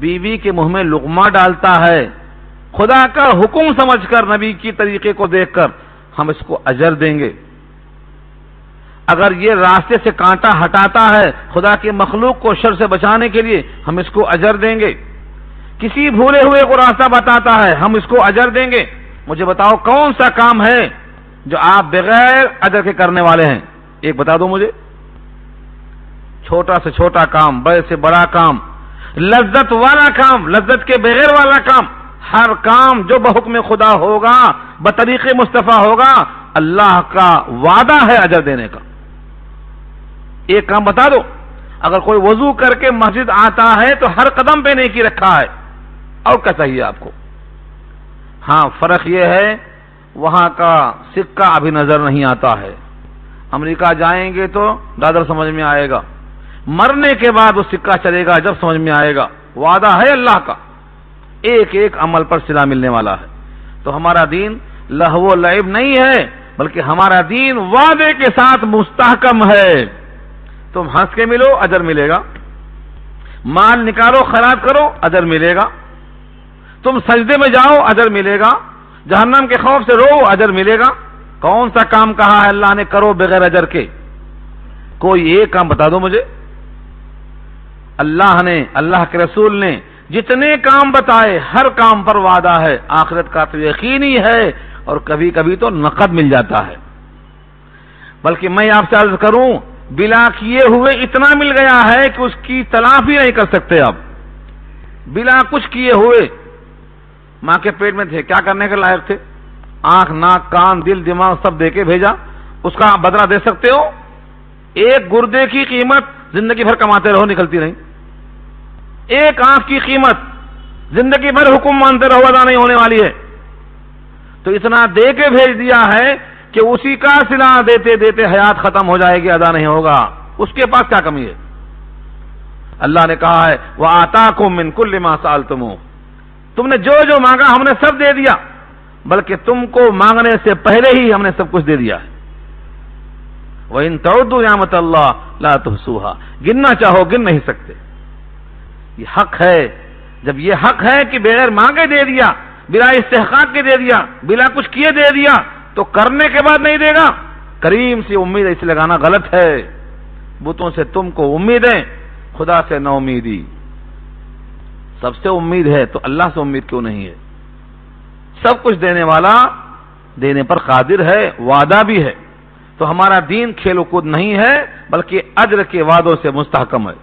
بیوی کے منہ میں لقمہ ڈالتا ہے، خدا کا حکم سمجھ کر، نبی کی طریقے کو دیکھ کر، ہم اس کو اجر دیں گے۔ اگر یہ راستے سے کانٹا ہٹاتا ہے خدا کی مخلوق کو شر سے بچانے کے لیے، ہم اس کو اجر دیں گے۔ کسی بھولے ہوئے کو راستہ بتاتا ہے، ہم اس کو اجر دیں گے۔ مجھے بتاؤ کون سا کام ہے جو آپ بغیر اجر کے کرنے والے ہیں؟ ایک بتا دو مجھے۔ چھوٹا سے چھوٹا کام، بڑے سے بڑا کام، لذت والا کام، لذت کے بغیر والا کام، ہر کام جو بحکم خدا ہوگا، بطریق مصطفیٰ ہوگا، اللہ کا وعدہ ہے اجر دینے کا۔ ایک کام بتا دو، اگر کوئی وضو کر کے مسجد آتا ہے تو ہر قدم پہ نیکی رکھا ہے، اور کیا چاہیے آپ کو؟ ہاں فرق یہ ہے وہاں کا سکہ ابھی نظر نہیں آتا ہے، امریکہ جائیں گے تو ڈالر سمجھ میں آئے گا، مرنے کے بعد وہ سکہ چلے گا جب سمجھ میں آئے گا۔ وعدہ ہے اللہ کا، ایک ایک عمل پر صلہ ملنے والا ہے۔ تو ہمارا دین لہو و لعب نہیں ہے، بلکہ ہمارا دین وعدے کے ساتھ مستحکم ہے۔ تم ہنس کے ملو اجر ملے گا، مال نکالو خیرات کرو اجر ملے گا، تم سجدے میں جاؤ اجر ملے گا، جہنم کے خوف سے رو اجر ملے گا۔ کون سا کام کہا ہے اللہ نے کرو بغیر اجر کے؟ کوئی ایک کام بتا دو مجھے۔ اللہ نے، اللہ کے رسول نے جتنے کام بتائے ہر کام پر وعدہ ہے، آخرت کا تو یقینی ہے، اور کبھی کبھی تو نقد مل جاتا ہے۔ بلکہ میں آپ سے عرض کروں بلا کیے ہوئے اتنا مل گیا ہے کہ اس کی تلافی نہیں کر سکتے آپ۔ بلا کچھ کیے ہوئے ماں کے پیٹ میں تھے، کیا کرنے کے لائق تھے؟ آنکھ ناک کان دل دماغ سب دے کے بھیجا، اس کا بدلہ دے سکتے ہو؟ ایک گردے کی قیمت زندگی بھر کماتے رہو نکلتی نہیں، ایک آنکھ کی قیمت زندگی بھر حکم مانتے رہو ادا نہیں ہونے والی ہے۔ تو اتنا دے کے بھیج دیا ہے کہ اسی کا صلہ دیتے دیتے حیات ختم ہو جائے گی، ادا نہیں ہوگا، اس کے پاس کیا کمی ہے؟ اللہ نے کہا ہے وَآتَاكُم مِّن كُلِّ مَا سَأَلْتُمُوهُ، تم نے جو جو مانگا ہم نے سب دے دیا، بلکہ تم کو مانگنے سے پہلے ہی ہم نے سب کچھ دے دیا ہے۔ وَإِن تَعُدُّوا نِعْمَتَ اللَّهِ لَا تُحْصُوهَا، گننا چاہو گن نہیں سکتے۔ یہ حق ہے، جب یہ حق ہے کہ بغیر مانگے دے دیا، بلا استحقاق کے دے دیا، بلا کچھ کیے دے دیا، تو کرنے کے بعد نہیں دے گا؟ کریم سے امید ایسے لگانا غلط ہے۔ بتوں سے تم کو امیدیں خدا سے نا امیدی. سب سے امید ہے تو اللہ سے امید کیوں نہیں ہے؟ سب کچھ دینے والا دینے پر قادر ہے، وعدہ بھی ہے. تو ہمارا دین کھیل و کود نہیں ہے بلکہ اجر کے وعدوں سے مستحکم ہے.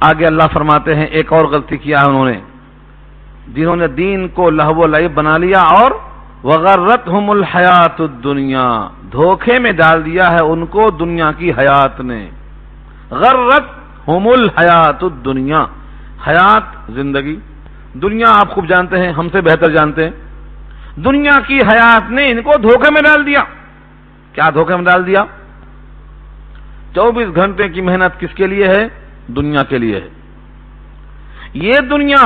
آگے اللہ فرماتے ہیں ایک اور غلطی کیا ہے انہوں نے، جنہوں نے دین کو لہو و لعب بنا لیا اور وغرتہم الحیات الدنیا، دھوکے میں ڈال دیا ہے ان کو دنیا کی حیات نے. غرتہم الحیات الدنیا، حیات زندگی، دنیا آپ خوب جانتے ہیں، ہم سے بہتر جانتے ہیں. دنیا کی حیات نے ان کو دھوکے میں ڈال دیا. کیا دھوکے میں ڈال دیا؟ 24 گھنٹے کی محنت کس کے لیے ہے؟ دنیا کے لیے ہے. یہ دنیا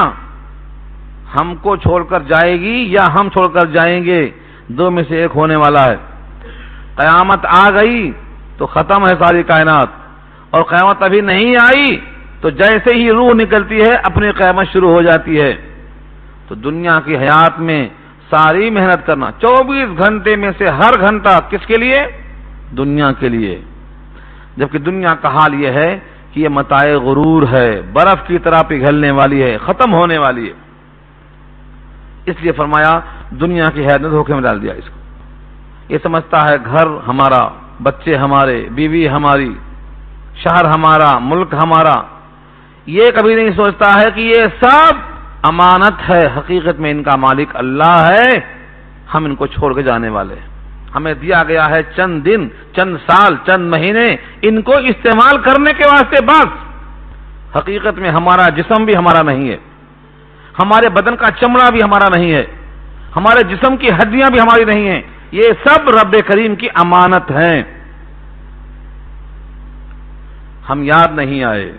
ہم کو چھوڑ کر جائے گی یا ہم چھوڑ کر جائیں گے، دو میں سے ایک ہونے والا ہے. قیامت آ گئی تو ختم ہے ساری کائنات، اور قیامت ابھی نہیں آئی تو جیسے ہی روح نکلتی ہے اپنی قیامت شروع ہو جاتی ہے. تو دنیا کی حیات میں ساری محنت کرنا، 24 گھنٹے میں سے ہر گھنٹہ کس کے لیے؟ دنیا کے لیے. جبکہ دنیا کا حال یہ ہے کہ یہ متاع غرور ہے، برف کی طرح پگھلنے والی ہے، ختم ہونے والی ہے. اس لیے فرمایا دنیا کی حیات نے دھوکے میں ڈال دیا اس کو. یہ سمجھتا ہے گھر ہمارا، بچے ہمارے، بیوی ہماری، شہر ہمارا، ملک ہمارا. یہ کبھی نہیں سوچتا ہے کہ یہ سب امانت ہے، حقیقت میں ان کا مالک اللہ ہے، ہم ان کو چھوڑ کے جانے والے ہیں. ہمیں دیا گیا ہے چند دن، چند سال، چند مہینے، ان کو استعمال کرنے کے واسطے بس. حقیقت میں ہمارا جسم بھی ہمارا نہیں ہے، ہمارے بدن کا چمڑا بھی ہمارا نہیں ہے، ہمارے جسم کی ہڈیاں بھی ہماری نہیں ہیں. یہ سب رب کریم کی امانت ہیں. ہم یاد نہیں آئے،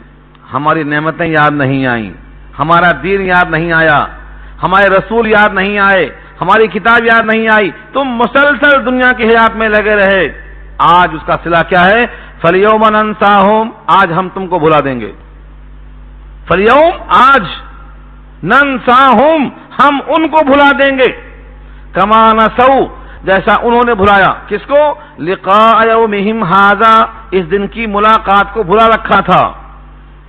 ہماری نعمتیں یاد نہیں آئیں، ہمارا دین یاد نہیں آیا، ہمارے رسول یاد نہیں آئے، ہماری کتاب یاد نہیں آئی. تم مسلسل دنیا کی حیات میں لگے رہے. آج اس کا صلہ کیا ہے؟ فَالْيَوْمَ نَنْسَاهُمْ، آج ہم تم کو بھلا دیں گے. فَالْيَوْمَ، آج، نَنْسَاهُمْ، ہم ان کو بھلا دیں گے. كَمَا نَسَوْا، جیسا انہوں نے بھلایا. کس کو؟ لِقَاءَ يَوْمِهِمْ هَذَا، اس دن کی ملاقات کو بھلا رکھا تھا.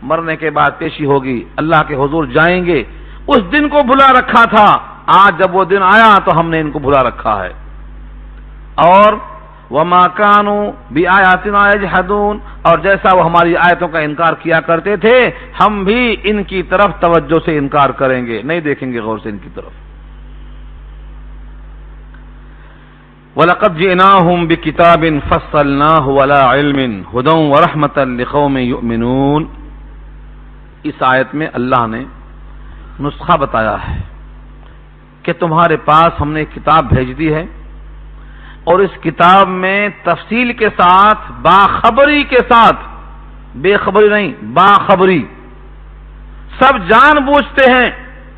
مرنے کے بعد پیشی ہوگی، اللہ کے حضور جائیں گے، اس دن کو بھلا رکھا تھا. آج جب وہ دن آیا تو ہم نے ان کو بھلا رکھا ہے. اور وَمَا كَانُوا بِآيَاتِنَا يَجْحَدُونَ، اور جیسا وہ ہماری آیتوں کا انکار کیا کرتے تھے، ہم بھی ان کی طرف توجہ سے انکار کریں گے، نہیں دیکھیں گے غور سے ان کی طرف. وَلَقَدْ جِئْنَاهُمْ بِكِتَابٍ فَصَّلْنَاهُ عَلَىٰ عِلْمٍ هُدًى وَرَحْمَةً لِقَوْمٍ يُؤْمِنُونَ. اس آیت میں اللہ نے نسخہ بتایا ہے کہ تمہارے پاس ہم نے ایک کتاب بھیج دی ہے، اور اس کتاب میں تفصیل کے ساتھ، باخبری کے ساتھ، بے خبری نہیں، باخبری، سب جان بوجھتے ہیں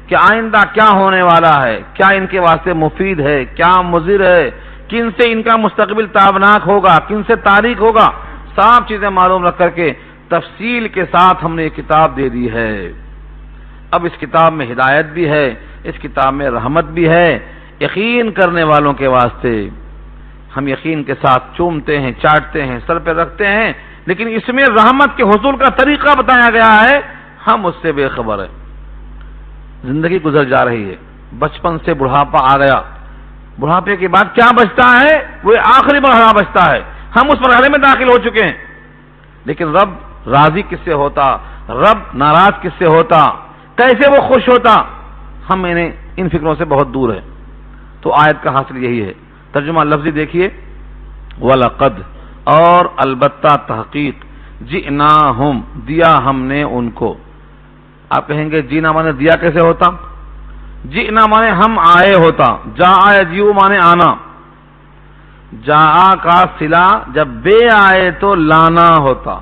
کہ آئندہ کیا ہونے والا ہے، کیا ان کے واسطے مفید ہے، کیا مضر ہے، کن سے ان کا مستقبل تابناک ہوگا، کن سے تاریک ہوگا. سب چیزیں معلوم رکھ کر کے تفصیل کے ساتھ ہم نے یہ کتاب دے دی ہے. اب اس کتاب میں ہدایت بھی ہے، اس کتاب میں رحمت بھی ہے یقین کرنے والوں کے واسطے. ہم یقین کے ساتھ چومتے ہیں، چاٹتے ہیں، سر پہ رکھتے ہیں، لیکن اس میں رحمت کے حصول کا طریقہ بتایا گیا ہے، ہم اس سے بے خبر ہیں. زندگی گزر جا رہی ہے، بچپن سے بڑھاپا آ گیا، بڑھاپے کے بعد کیا بچتا ہے؟ وہ آخری مرحلہ بچتا ہے. ہم اس مرحلے میں داخل ہو چکے ہیں. لیکن رب راضی کس سے ہوتا، رب ناراض کس سے ہوتا، کیسے وہ خوش ہوتا، ہم ان فکروں سے بہت دور ہے. تو آیت کا حاصل یہی ہے. ترجمہ لفظی دیکھیے، وَلَقَدْ، اور البتہ تحقیق، جِئْنَاهُمْ، دیا ہم نے ان کو. آپ کہیں گے جینا مانے دیا کیسے ہوتا؟ جینا مانے ہم آئے ہوتا. جا یجیو مانے آنا. جا کا صلہ جب بے آئے تو لانا ہوتا.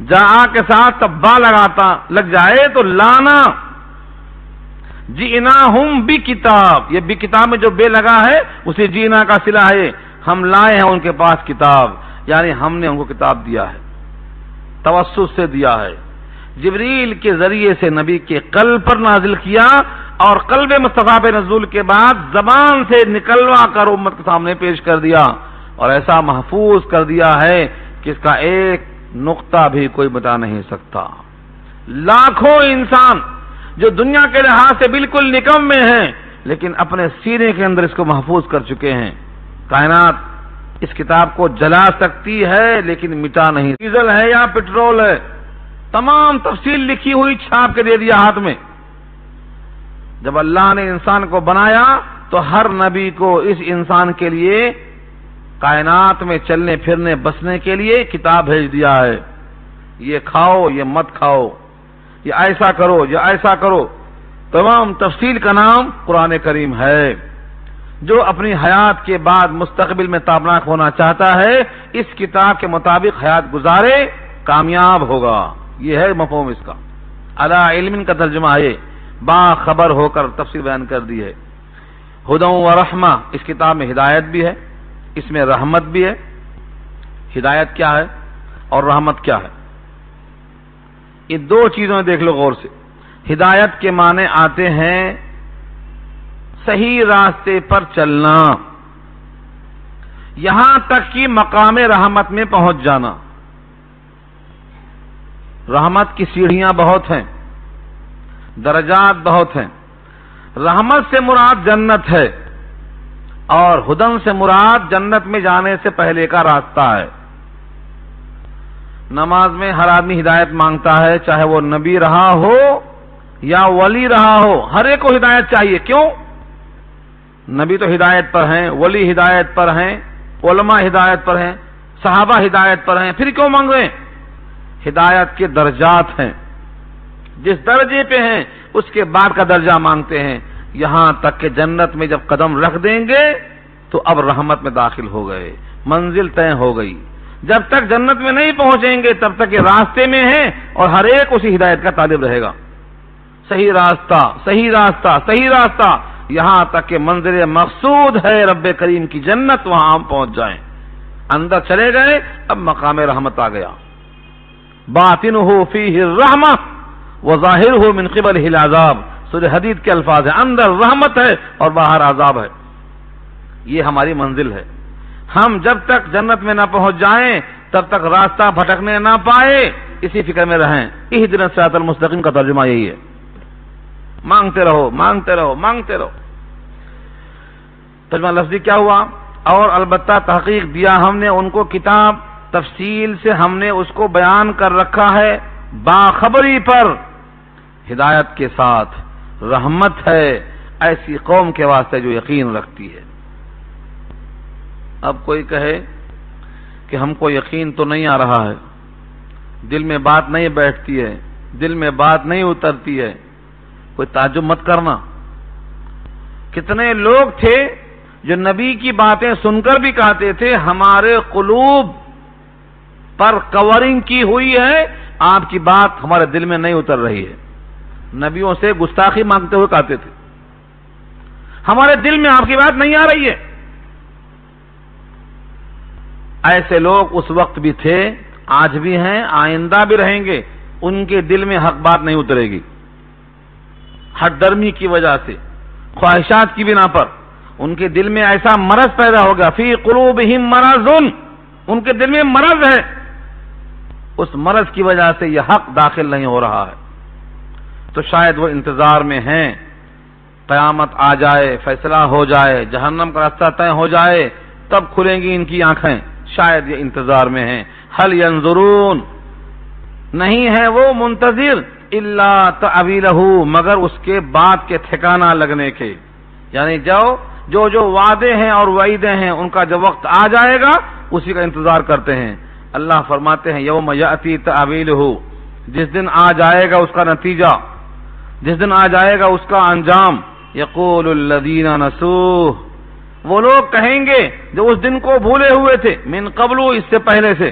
جا کے ساتھ تب با لگ جائے تو لانا. جئناہم بکتاب، یہ بکتاب میں جو بے لگا ہے اسے جینا کا صلہ ہے. ہم لائے ہیں ان کے پاس کتاب، یعنی ہم نے ان کو کتاب دیا ہے، توسط سے دیا ہے، جبریل کے ذریعے سے نبی کے قلب پر نازل کیا، اور قلب مصطفیٰ پہ نزول کے بعد زبان سے نکلوا کر امت کے سامنے پیش کر دیا، اور ایسا محفوظ کر دیا ہے کہ اس کا ایک نقطہ بھی کوئی بتا نہیں سکتا۔ لاکھوں انسان جو دنیا کے لحاظ سے بالکل نکمے ہیں لیکن اپنے سینے کے اندر اس کو محفوظ کر چکے ہیں۔ کائنات اس کتاب کو جلا سکتی ہے لیکن مٹا نہیں۔ ڈیزل ہے یا پٹرول ہے، تمام تفصیل لکھی ہوئی چھاپ کے دے دیا ہاتھ میں۔ جب اللہ نے انسان کو بنایا تو ہر نبی کو اس انسان کے لیے کائنات میں چلنے پھرنے بسنے کے لیے کتاب بھیج دیا ہے۔ یہ کھاؤ، یہ مت کھاؤ، یہ ایسا کرو، یہ ایسا کرو، تمام تفصیل کا نام قرآن کریم ہے۔ جو اپنی حیات کے بعد مستقبل میں تابناک ہونا چاہتا ہے اس کتاب کے مطابق حیات گزارے، کامیاب ہوگا۔ یہ ہے مفہوم اس کا۔ علی علم کا ترجمہ ہے، باخبر ہو کر تفسیر بیان کر دی ہے۔ ہدی و رحمہ، اس کتاب میں ہدایت بھی ہے، اس میں رحمت بھی ہے۔ ہدایت کیا ہے اور رحمت کیا ہے؟ یہ دو چیزوں میں دیکھ لو غور سے۔ ہدایت کے معنی آتے ہیں صحیح راستے پر چلنا، یہاں تک کہ مقام رحمت میں پہنچ جانا۔ رحمت کی سیڑھیاں بہت ہیں، درجات بہت ہیں۔ رحمت سے مراد جنت ہے اور ہدن سے مراد جنت میں جانے سے پہلے کا راستہ ہے۔ نماز میں ہر آدمی ہدایت مانگتا ہے، چاہے وہ نبی رہا ہو یا ولی رہا ہو، ہر ایک کو ہدایت چاہیے۔ کیوں؟ نبی تو ہدایت پر ہیں، ولی ہدایت پر ہیں، علماء ہدایت پر ہیں، صحابہ ہدایت پر ہیں، پھر کیوں مانگ رہے ہیں؟ ہدایت کے درجات ہیں، جس درجے پہ ہیں اس کے بعد کا درجہ مانگتے ہیں، یہاں تک کہ جنت میں جب قدم رکھ دیں گے تو اب رحمت میں داخل ہو گئے، منزل طے ہو گئی۔ جب تک جنت میں نہیں پہنچیں گے تب تک یہ راستے میں ہیں اور ہر ایک اسی ہدایت کا طالب رہے گا۔ صحیح راستہ، صحیح راستہ، صحیح راستہ، یہاں تک کہ منزل مقصود ہے رب کریم کی جنت، وہاں ہم پہنچ جائیں۔ اندر چلے گئے، اب مقام رحمت آ گیا۔ باطنہ فیہ الرحمہ وظاہرہ من قبلہ العذاب، سورہ حدید کے الفاظ ہیں، اندر رحمت ہے اور باہر عذاب ہے۔ یہ ہماری منزل ہے۔ ہم جب تک جنت میں نہ پہنچ جائیں تب تک راستہ بھٹکنے نہ پائے، اسی فکر میں رہیں۔ اہدنا الصراط المستقیم کا ترجمہ یہی ہے، مانگتے رہو، مانگتے رہو، مانگتے رہو۔ ترجمہ لفظی کیا ہوا؟ اور البتہ تحقیق دیا ہم نے ان کو کتاب، تفصیل سے ہم نے اس کو بیان کر رکھا ہے، باخبری پر، ہدایت کے ساتھ۔ رحمت ہے ایسی قوم کے واسطے جو یقین رکھتی ہے۔ اب کوئی کہے کہ ہم کو یقین تو نہیں آ رہا ہے، دل میں بات نہیں بیٹھتی ہے، دل میں بات نہیں اترتی ہے، کوئی تعجب مت کرنا۔ کتنے لوگ تھے جو نبی کی باتیں سن کر بھی کہتے تھے ہمارے قلوب پر کورنگ کی ہوئی ہے، آپ کی بات ہمارے دل میں نہیں اتر رہی ہے۔ نبیوں سے گستاخی مانگتے ہوئے کہتے تھے ہمارے دل میں آپ کی بات نہیں آ رہی ہے۔ ایسے لوگ اس وقت بھی تھے، آج بھی ہیں، آئندہ بھی رہیں گے، ان کے دل میں حق بات نہیں اترے گی۔ ہٹ درمی کی وجہ سے، خواہشات کی بنا پر ان کے دل میں ایسا مرض پیدا ہو گیا، فی قلوبہم مرض، ان کے دل میں مرض ہے، اس مرض کی وجہ سے یہ حق داخل نہیں ہو رہا ہے۔ تو شاید وہ انتظار میں ہیں قیامت آ جائے، فیصلہ ہو جائے، جہنم کا راستہ طے ہو جائے، تب کھلیں گی ان کی آنکھیں، شاید یہ انتظار میں ہیں۔ حل ینظرون، نہیں ہے وہ منتظر، الا تعویلہ، مگر اس کے بعد کے ٹھکانہ لگنے کے، یعنی جو وعدے ہیں اور وعیدیں ہیں ان کا جب وقت آ جائے گا اسی کا انتظار کرتے ہیں۔ اللہ فرماتے ہیں یوم یأتی تعویلہ، جس دن آ جائے گا اس کا نتیجہ، جس دن آ جائے گا اس کا انجام، یقول الذین نسوہ، وہ لوگ کہیں گے جو اس دن کو بھولے ہوئے تھے، من قبل، اس سے پہلے سے،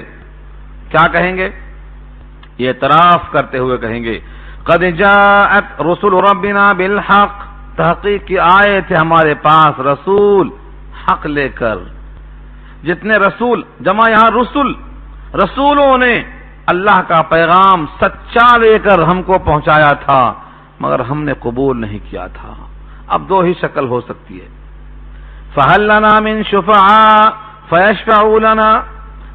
کیا کہیں گے؟ یہ اعتراف کرتے ہوئے کہیں گے قد جاءت رسل ربنا بالحق، تحقیق کی آئے تھے ہمارے پاس رسول حق لے کر۔ جتنے رسول، جمع یہاں رسول، رسولوں نے اللہ کا پیغام سچا لے کر ہم کو پہنچایا تھا مگر ہم نے قبول نہیں کیا تھا۔ اب دو ہی شکل ہو سکتی ہے، فَهَلْ لَنَا مِن شُفَعَاءَ فَيَشْفَعُوا لَنَا،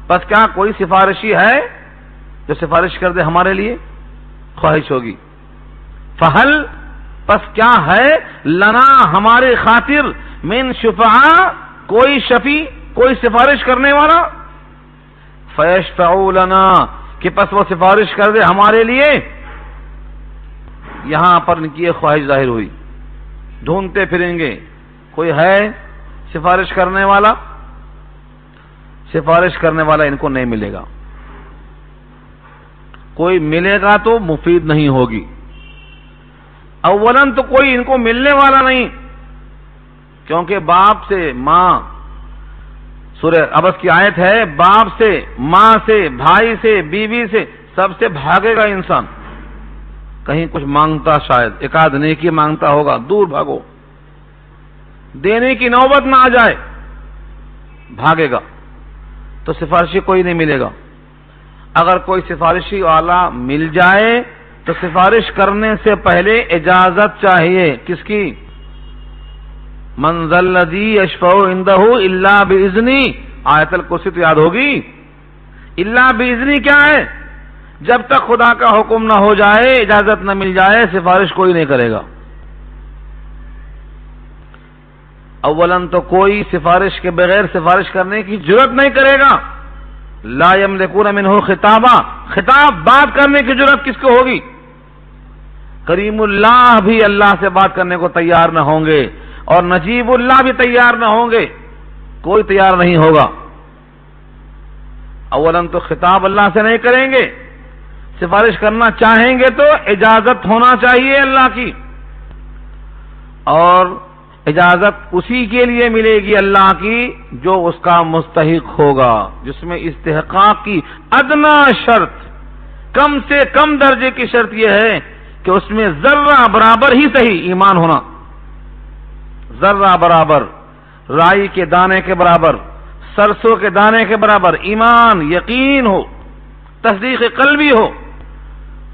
بس کیا کوئی سفارشی ہے جو سفارش کر دے ہمارے لیے، خواہش ہوگی. فہل پس کیا ہے، لنا ہمارے خاطر، من شفعاء کوئی شفیع، کوئی سفارش کرنے والا، فیشفعوا لنا کہ پس وہ سفارش کر دے ہمارے لیے. یہاں پر ان کی یہ خواہش ظاہر ہوئی، ڈھونڈتے پھریں گے کوئی ہے سفارش کرنے والا. سفارش کرنے والا ان کو نہیں ملے گا، کوئی ملے گا تو مفید نہیں ہوگی. اولاً تو کوئی ان کو ملنے والا نہیں، کیونکہ باپ سے ماں، سورہ عبس کی آیت ہے، باپ سے، ماں سے، بھائی سے، بیوی سے، سب سے بھاگے گا انسان. کہیں کچھ مانگتا، شاید ایک آدھ نیکی مانگتا ہوگا، دور بھاگو، دینے کی نوبت نہ آ جائے، بھاگے گا. تو سفارشی کوئی نہیں ملے گا. اگر کوئی سفارشی والا مل جائے تو سفارش کرنے سے پہلے اجازت چاہیے. کس کی؟ من ذا الذی یشفع عندہ الا باذنہ. آیت الکرسی تو یاد ہوگی. الا باذنہ کیا ہے؟ جب تک خدا کا حکم نہ ہو جائے، اجازت نہ مل جائے، سفارش کوئی نہیں کرے گا. اولاً تو کوئی سفارش کے بغیر سفارش کرنے کی جرات نہیں کرے گا. لا یملکون منہ خطابا، خطاب بات کرنے کی جرات کس کو ہوگی؟ کریم اللہ بھی اللہ سے بات کرنے کو تیار نہ ہوں گے، اور نجیب اللہ بھی تیار نہ ہوں گے، کوئی تیار نہیں ہوگا. اولاً تو خطاب اللہ سے نہیں کریں گے. سفارش کرنا چاہیں گے تو اجازت ہونا چاہیے اللہ کی، اور اجازت اسی کے لیے ملے گی اللہ کی جو اس کا مستحق ہوگا، جس میں استحقاق کی ادنا شرط، کم سے کم درجے کی شرط یہ ہے کہ اس میں ذرہ برابر ہی صحیح ایمان ہونا، ذرہ برابر، رائی کے دانے کے برابر، سرسوں کے دانے کے برابر ایمان، یقین ہو، تصدیق قلبی ہو،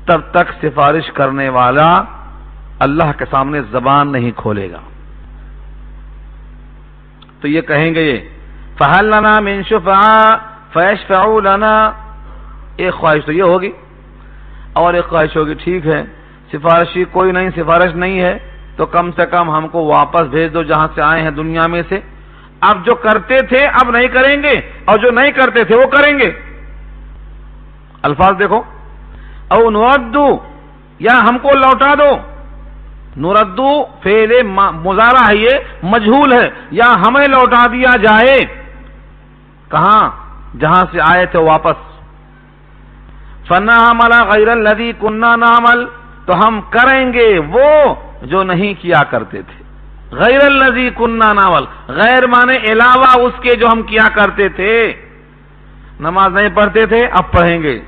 تب تک سفارش کرنے والا اللہ کے سامنے زبان نہیں کھولے گا. تو یہ کہیں گے یہ فَهَلْ لَنَا مِن شُفَعَاءَ فَيَشْفَعُوا لَنَا. ایک خواہش تو یہ ہوگی، اور ایک خواہش ہوگی ٹھیک ہے سفارشی کوئی نہیں، سفارش نہیں ہے تو کم سے کم ہم کو واپس بھیج دو جہاں سے آئے ہیں دنیا میں سے. اب جو کرتے تھے اب نہیں کریں گے، اور جو نہیں کرتے تھے وہ کریں گے. الفاظ دیکھو، او نردو، یا ہم کو لوٹا دو. نردو فعل مضارع ہے، یہ مجہول ہے، یا ہمیں لوٹا دیا جائے. کہاں؟ جہاں سے آئے تھے واپس. فنعمل غیر الذی کنا نعمل، تو ہم کریں گے وہ جو نہیں کیا کرتے تھے. غیر الذی کنا نعمل، غیر مانے علاوہ اس کے جو ہم کیا کرتے تھے. نماز نہیں پڑھتے تھے اب پڑھیں گے،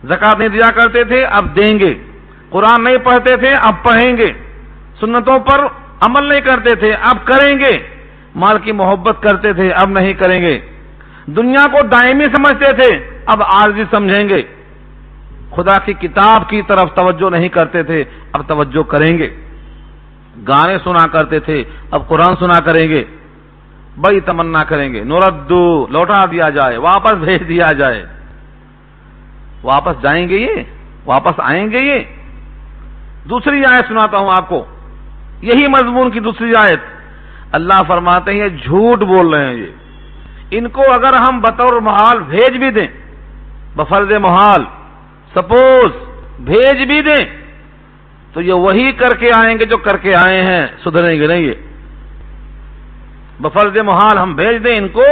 زکوٰۃ نہیں دیا کرتے تھے اب دیں گے، قرآن نہیں پڑھتے تھے اب پڑھیں گے، سنتوں پر عمل نہیں کرتے تھے اب کریں گے، مال کی محبت کرتے تھے اب نہیں کریں گے، دنیا کو دائمی سمجھتے تھے اب عارضی سمجھیں گے، خدا کی کتاب کی طرف توجہ نہیں کرتے تھے اب توجہ کریں گے، گانے سنا کرتے تھے اب قرآن سنا کریں گے. بڑی تمنا کریں گے نردو، لوٹا دیا جائے، واپس بھیج دیا جائے. واپس جائیں گے یہ، واپس آئیں گے یہ. دوسری آیت سناتا ہوں آپ کو، یہی مضمون کی دوسری آیت. اللہ فرماتے ہیں جھوٹ بول رہے ہیں یہ. ان کو اگر ہم بطور محال بھیج بھی دیں، بفرض محال سپوز بھیج بھی دیں، تو یہ وہی کر کے آئیں گے جو کر کے آئے ہیں، سدھریں گے نہیں. یہ بفرض محال ہم بھیج دیں ان کو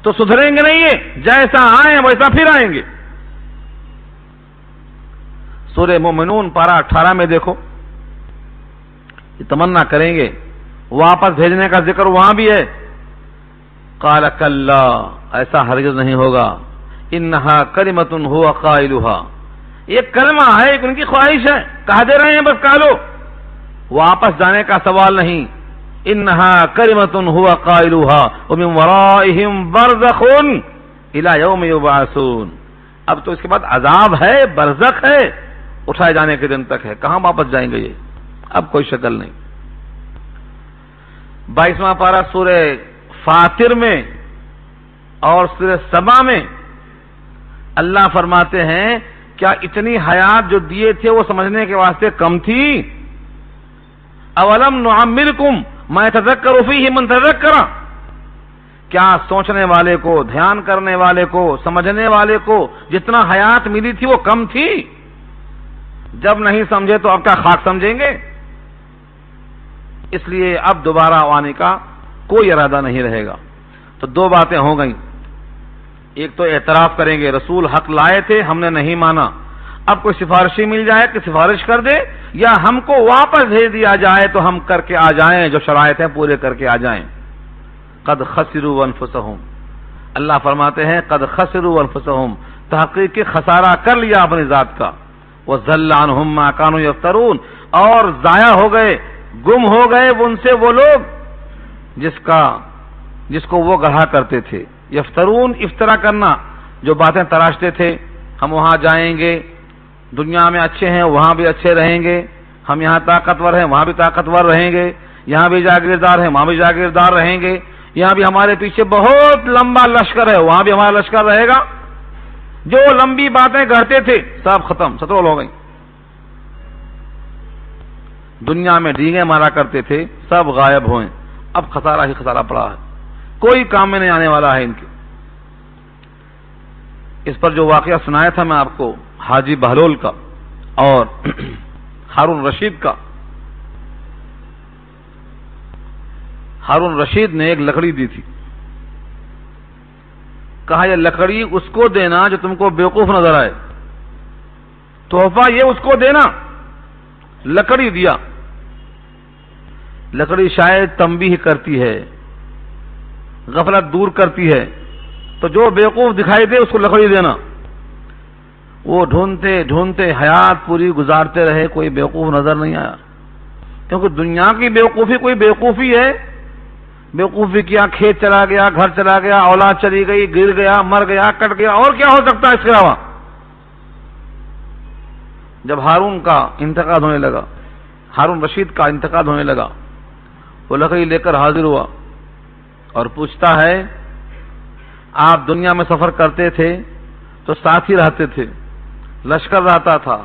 تو سدھریں گے نہیں، یہ جیسا آئیں ویسا پھر آئیں گے. سورہ مومنون پارہ 18 میں دیکھو، یہ تمنا کریں گے، واپس بھیجنے کا ذکر وہاں بھی ہے. قال کلا، ایسا ہرگز نہیں ہوگا. انہا کلمۃ هو قائلها، یہ کلمہ ہے، ایک ان کی خواہش ہے، کہہ دے رہے ہیں بس کہہ لو، واپس جانے کا سوال نہیں. انہا کلمۃ هو قائلها ومن ورائهم برزخ الى یوم یبعثون. اب تو اس کے بعد عذاب ہے، برزخ ہے، اٹھائے جانے کے دن تک ہے. کہاں واپس جائیں گے یہ؟ اب کوئی شکل نہیں. 22واں پارہ سورہ فاطر میں اور سورہ سبا میں اللہ فرماتے ہیں کیا اتنی حیات جو دیے تھے وہ سمجھنے کے واسطے کم تھی؟ اولم نعمرکم ما یتذکر فیہ من تذکر، کیا سوچنے والے کو، دھیان کرنے والے کو، سمجھنے والے کو جتنا حیات ملی تھی وہ کم تھی؟ جب نہیں سمجھے تو اب کیا خاک سمجھیں گے؟ اس لیے اب دوبارہ آنے کا کوئی ارادہ نہیں رہے گا۔ تو دو باتیں ہو گئیں، ایک تو اعتراف کریں گے رسول حق لائے تھے، ہم نے نہیں مانا، اب کوئی سفارشی مل جائے کہ سفارش کر دے، یا ہم کو واپس بھیج دیا جائے تو ہم کر کے آ جائیں، جو شرائط ہیں پورے کر کے آ جائیں۔ قد خسروا انفسهم، اللہ فرماتے ہیں قد خسروا انفسهم، تحقیق کے خسارہ کر لیا اپنی ذات کا، وَضَلَّ عَنْهُمْ مَا كَانُوا يَفْتَرُونَ، اور ضائع ہو گئے، گم ہو گئے ان سے وہ لوگ جس کو وہ گڑھا کرتے تھے۔ یفترون، افطرا کرنا، جو باتیں تراشتے تھے، ہم وہاں جائیں گے، دنیا میں اچھے ہیں وہاں بھی اچھے رہیں گے، ہم یہاں طاقتور ہیں وہاں بھی طاقتور رہیں گے، یہاں بھی جاگیردار ہیں وہاں بھی جاگیردار رہیں گے، یہاں بھی ہمارے پیچھے بہت لمبا لشکر ہے وہاں بھی ہمارا لشکر رہے گا۔ جو لمبی باتیں گھڑتے تھے سب ختم، سٹرول ہو گئی۔ دنیا میں ڈینگیں مارا کرتے تھے سب غائب ہوئے، اب خسارہ ہی خسارہ پڑا ہے، کوئی کام میں نہیں آنے والا ہے ان کے۔ اس پر جو واقعہ سنایا تھا میں آپ کو حاجی بہلول کا اور ہارون رشید کا، ہارون رشید نے ایک لکڑی دی تھی، کہا یہ لکڑی اس کو دینا جو تم کو بیوقوف نظر آئے، تحفہ یہ اس کو دینا۔ لکڑی دیا، لکڑی شاید تنبیہ کرتی ہے، غفلت دور کرتی ہے، تو جو بیوقوف دکھائی دے اس کو لکڑی دینا۔ وہ ڈھونڈتے ڈھونڈتے حیات پوری گزارتے رہے، کوئی بیوقوف نظر نہیں آیا، کیونکہ دنیا کی بیوقوفی کوئی بیوقوفی ہے، بیوقوفی کیا، کھیت چلا گیا، گھر چلا گیا، اولاد چلی گئی، گر گیا، مر گیا، کٹ گیا، اور کیا ہو سکتا ہے اس کے علاوہ؟ جب ہارون کا انتقال ہونے لگا، ہارون رشید کا انتقال ہونے لگا، وہ لکڑی لے کر حاضر ہوا اور پوچھتا ہے آپ دنیا میں سفر کرتے تھے تو ساتھی رہتے تھے، لشکر رہتا تھا،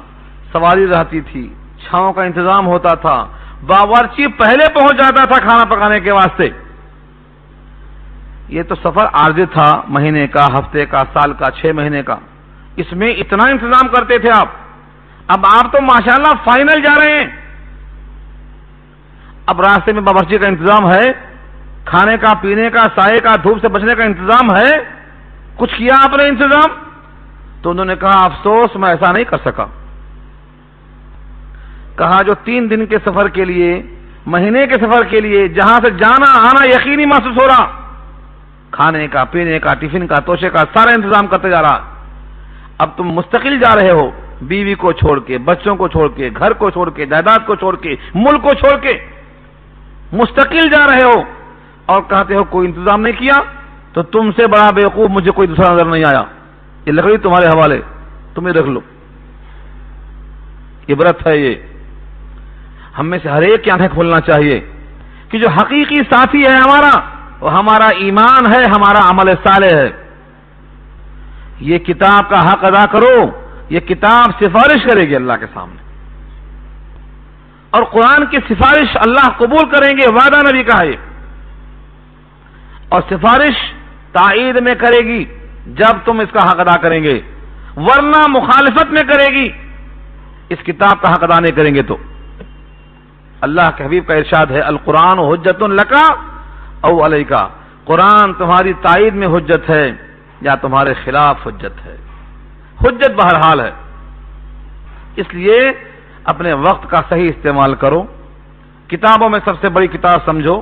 سواری رہتی تھی، چھاؤں کا انتظام ہوتا تھا، باورچی پہلے پہنچ جاتا تھا کھانا پکانے کے واسطے۔ یہ تو سفر عارضی تھا، مہینے کا، ہفتے کا، سال کا، 6 مہینے کا، اس میں اتنا انتظام کرتے تھے آپ۔ اب آپ تو ماشاءاللہ فائنل جا رہے ہیں، اب راستے میں باورچی کا انتظام ہے، کھانے کا، پینے کا، سائے کا، دھوپ سے بچنے کا انتظام ہے، کچھ کیا آپ نے انتظام؟ تو انہوں نے کہا افسوس میں ایسا نہیں کر سکا۔ کہا جو 3 دن کے سفر کے لیے، مہینے کے سفر کے لیے جہاں سے جانا آنا یقینی محسوس ہو رہا، کھانے کا، پینے کا، ٹفن کا، توشے کا سارا انتظام کرتے جا رہا، اب تم مستقل جا رہے ہو، بیوی کو چھوڑ کے، بچوں کو چھوڑ کے، گھر کو چھوڑ کے، جائیداد کو چھوڑ کے، ملک کو چھوڑ کے مستقل جا رہے ہو، اور کہتے ہو کوئی انتظام نہیں کیا، تو تم سے بڑا بیوقوف مجھے کوئی دوسرا نظر نہیں آیا۔ یہ لکڑی تمہارے حوالے، تمہیں رکھ لو۔ عبرت ہے یہ، ہم میں سے ہر ایک کی آنکھیں کھولنا چاہیے کہ جو حقیقی ساتھی ہے ہمارا، وہ ہمارا ایمان ہے، ہمارا عمل صالح ہے۔ یہ کتاب کا حق ادا کرو، یہ کتاب سفارش کرے گی اللہ کے سامنے، اور قرآن کی سفارش اللہ قبول کریں گے، وعدہ نبی کا ہے، اور سفارش تائید میں کرے گی جب تم اس کا حق ادا کریں گے، ورنہ مخالفت میں کرے گی اس کتاب کا حق ادا نہیں کریں گے تو۔ اللہ کے حبیب کا ارشاد ہے القرآن حجت لک او علیک، قرآن تمہاری تائید میں حجت ہے یا تمہارے خلاف حجت ہے، حجت بہرحال ہے۔ اس لیے اپنے وقت کا صحیح استعمال کرو، کتابوں میں سب سے بڑی کتاب سمجھو،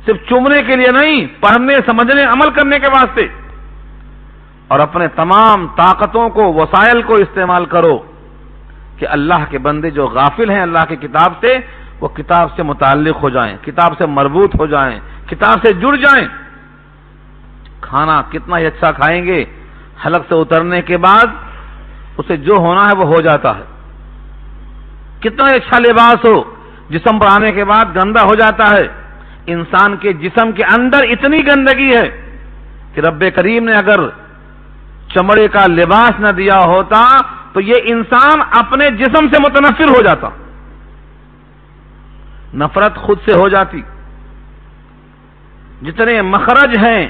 صرف چومنے کے لیے نہیں، پڑھنے، سمجھنے، عمل کرنے کے واسطے، اور اپنے تمام طاقتوں کو، وسائل کو استعمال کرو کہ اللہ کے بندے جو غافل ہیں اللہ کی کتاب سے، وہ کتاب سے متعلق ہو جائیں، کتاب سے مربوط ہو جائیں، کتاب سے جڑ جائیں۔ کھانا کتنا ہی اچھا کھائیں گے، حلق سے اترنے کے بعد اسے جو ہونا ہے وہ ہو جاتا ہے۔ کتنا ہی اچھا لباس ہو، جسم پر آنے کے بعد گندا ہو جاتا ہے۔ انسان کے جسم کے اندر اتنی گندگی ہے کہ رب کریم نے اگر چمڑے کا لباس نہ دیا ہوتا تو یہ انسان اپنے جسم سے متنفر ہو جاتا، نفرت خود سے ہو جاتی۔ جتنے مخرج ہیں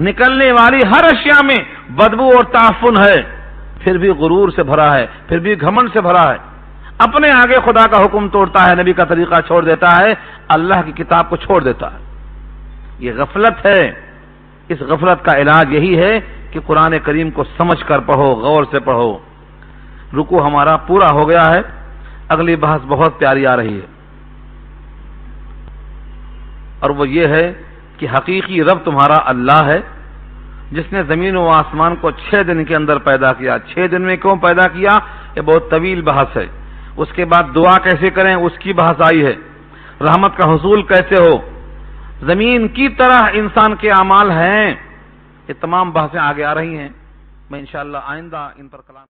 نکلنے والی ہر اشیاء میں بدبو اور تعفن ہے، پھر بھی غرور سے بھرا ہے، پھر بھی گھمنڈ سے بھرا ہے، اپنے آگے خدا کا حکم توڑتا ہے، نبی کا طریقہ چھوڑ دیتا ہے، اللہ کی کتاب کو چھوڑ دیتا ہے۔ یہ غفلت ہے۔ اس غفلت کا علاج یہی ہے کہ قرآن کریم کو سمجھ کر پڑھو، غور سے پڑھو۔ رکوع ہمارا پورا ہو گیا ہے، اگلی بحث بہت پیاری آ رہی ہے، اور وہ یہ ہے کہ حقیقی رب تمہارا اللہ ہے جس نے زمین و آسمان کو 6 دن کے اندر پیدا کیا۔ 6 دن میں کیوں پیدا کیا؟ یہ بہت طویل بحث ہے۔ اس کے بعد دعا کیسے کریں اس کی بحث آئی ہے، رحمت کا حصول کیسے ہو، زمین کی طرح انسان کے اعمال ہیں، یہ تمام بحثیں آگے آ رہی ہیں۔ میں انشاءاللہ آئندہ ان پر کلام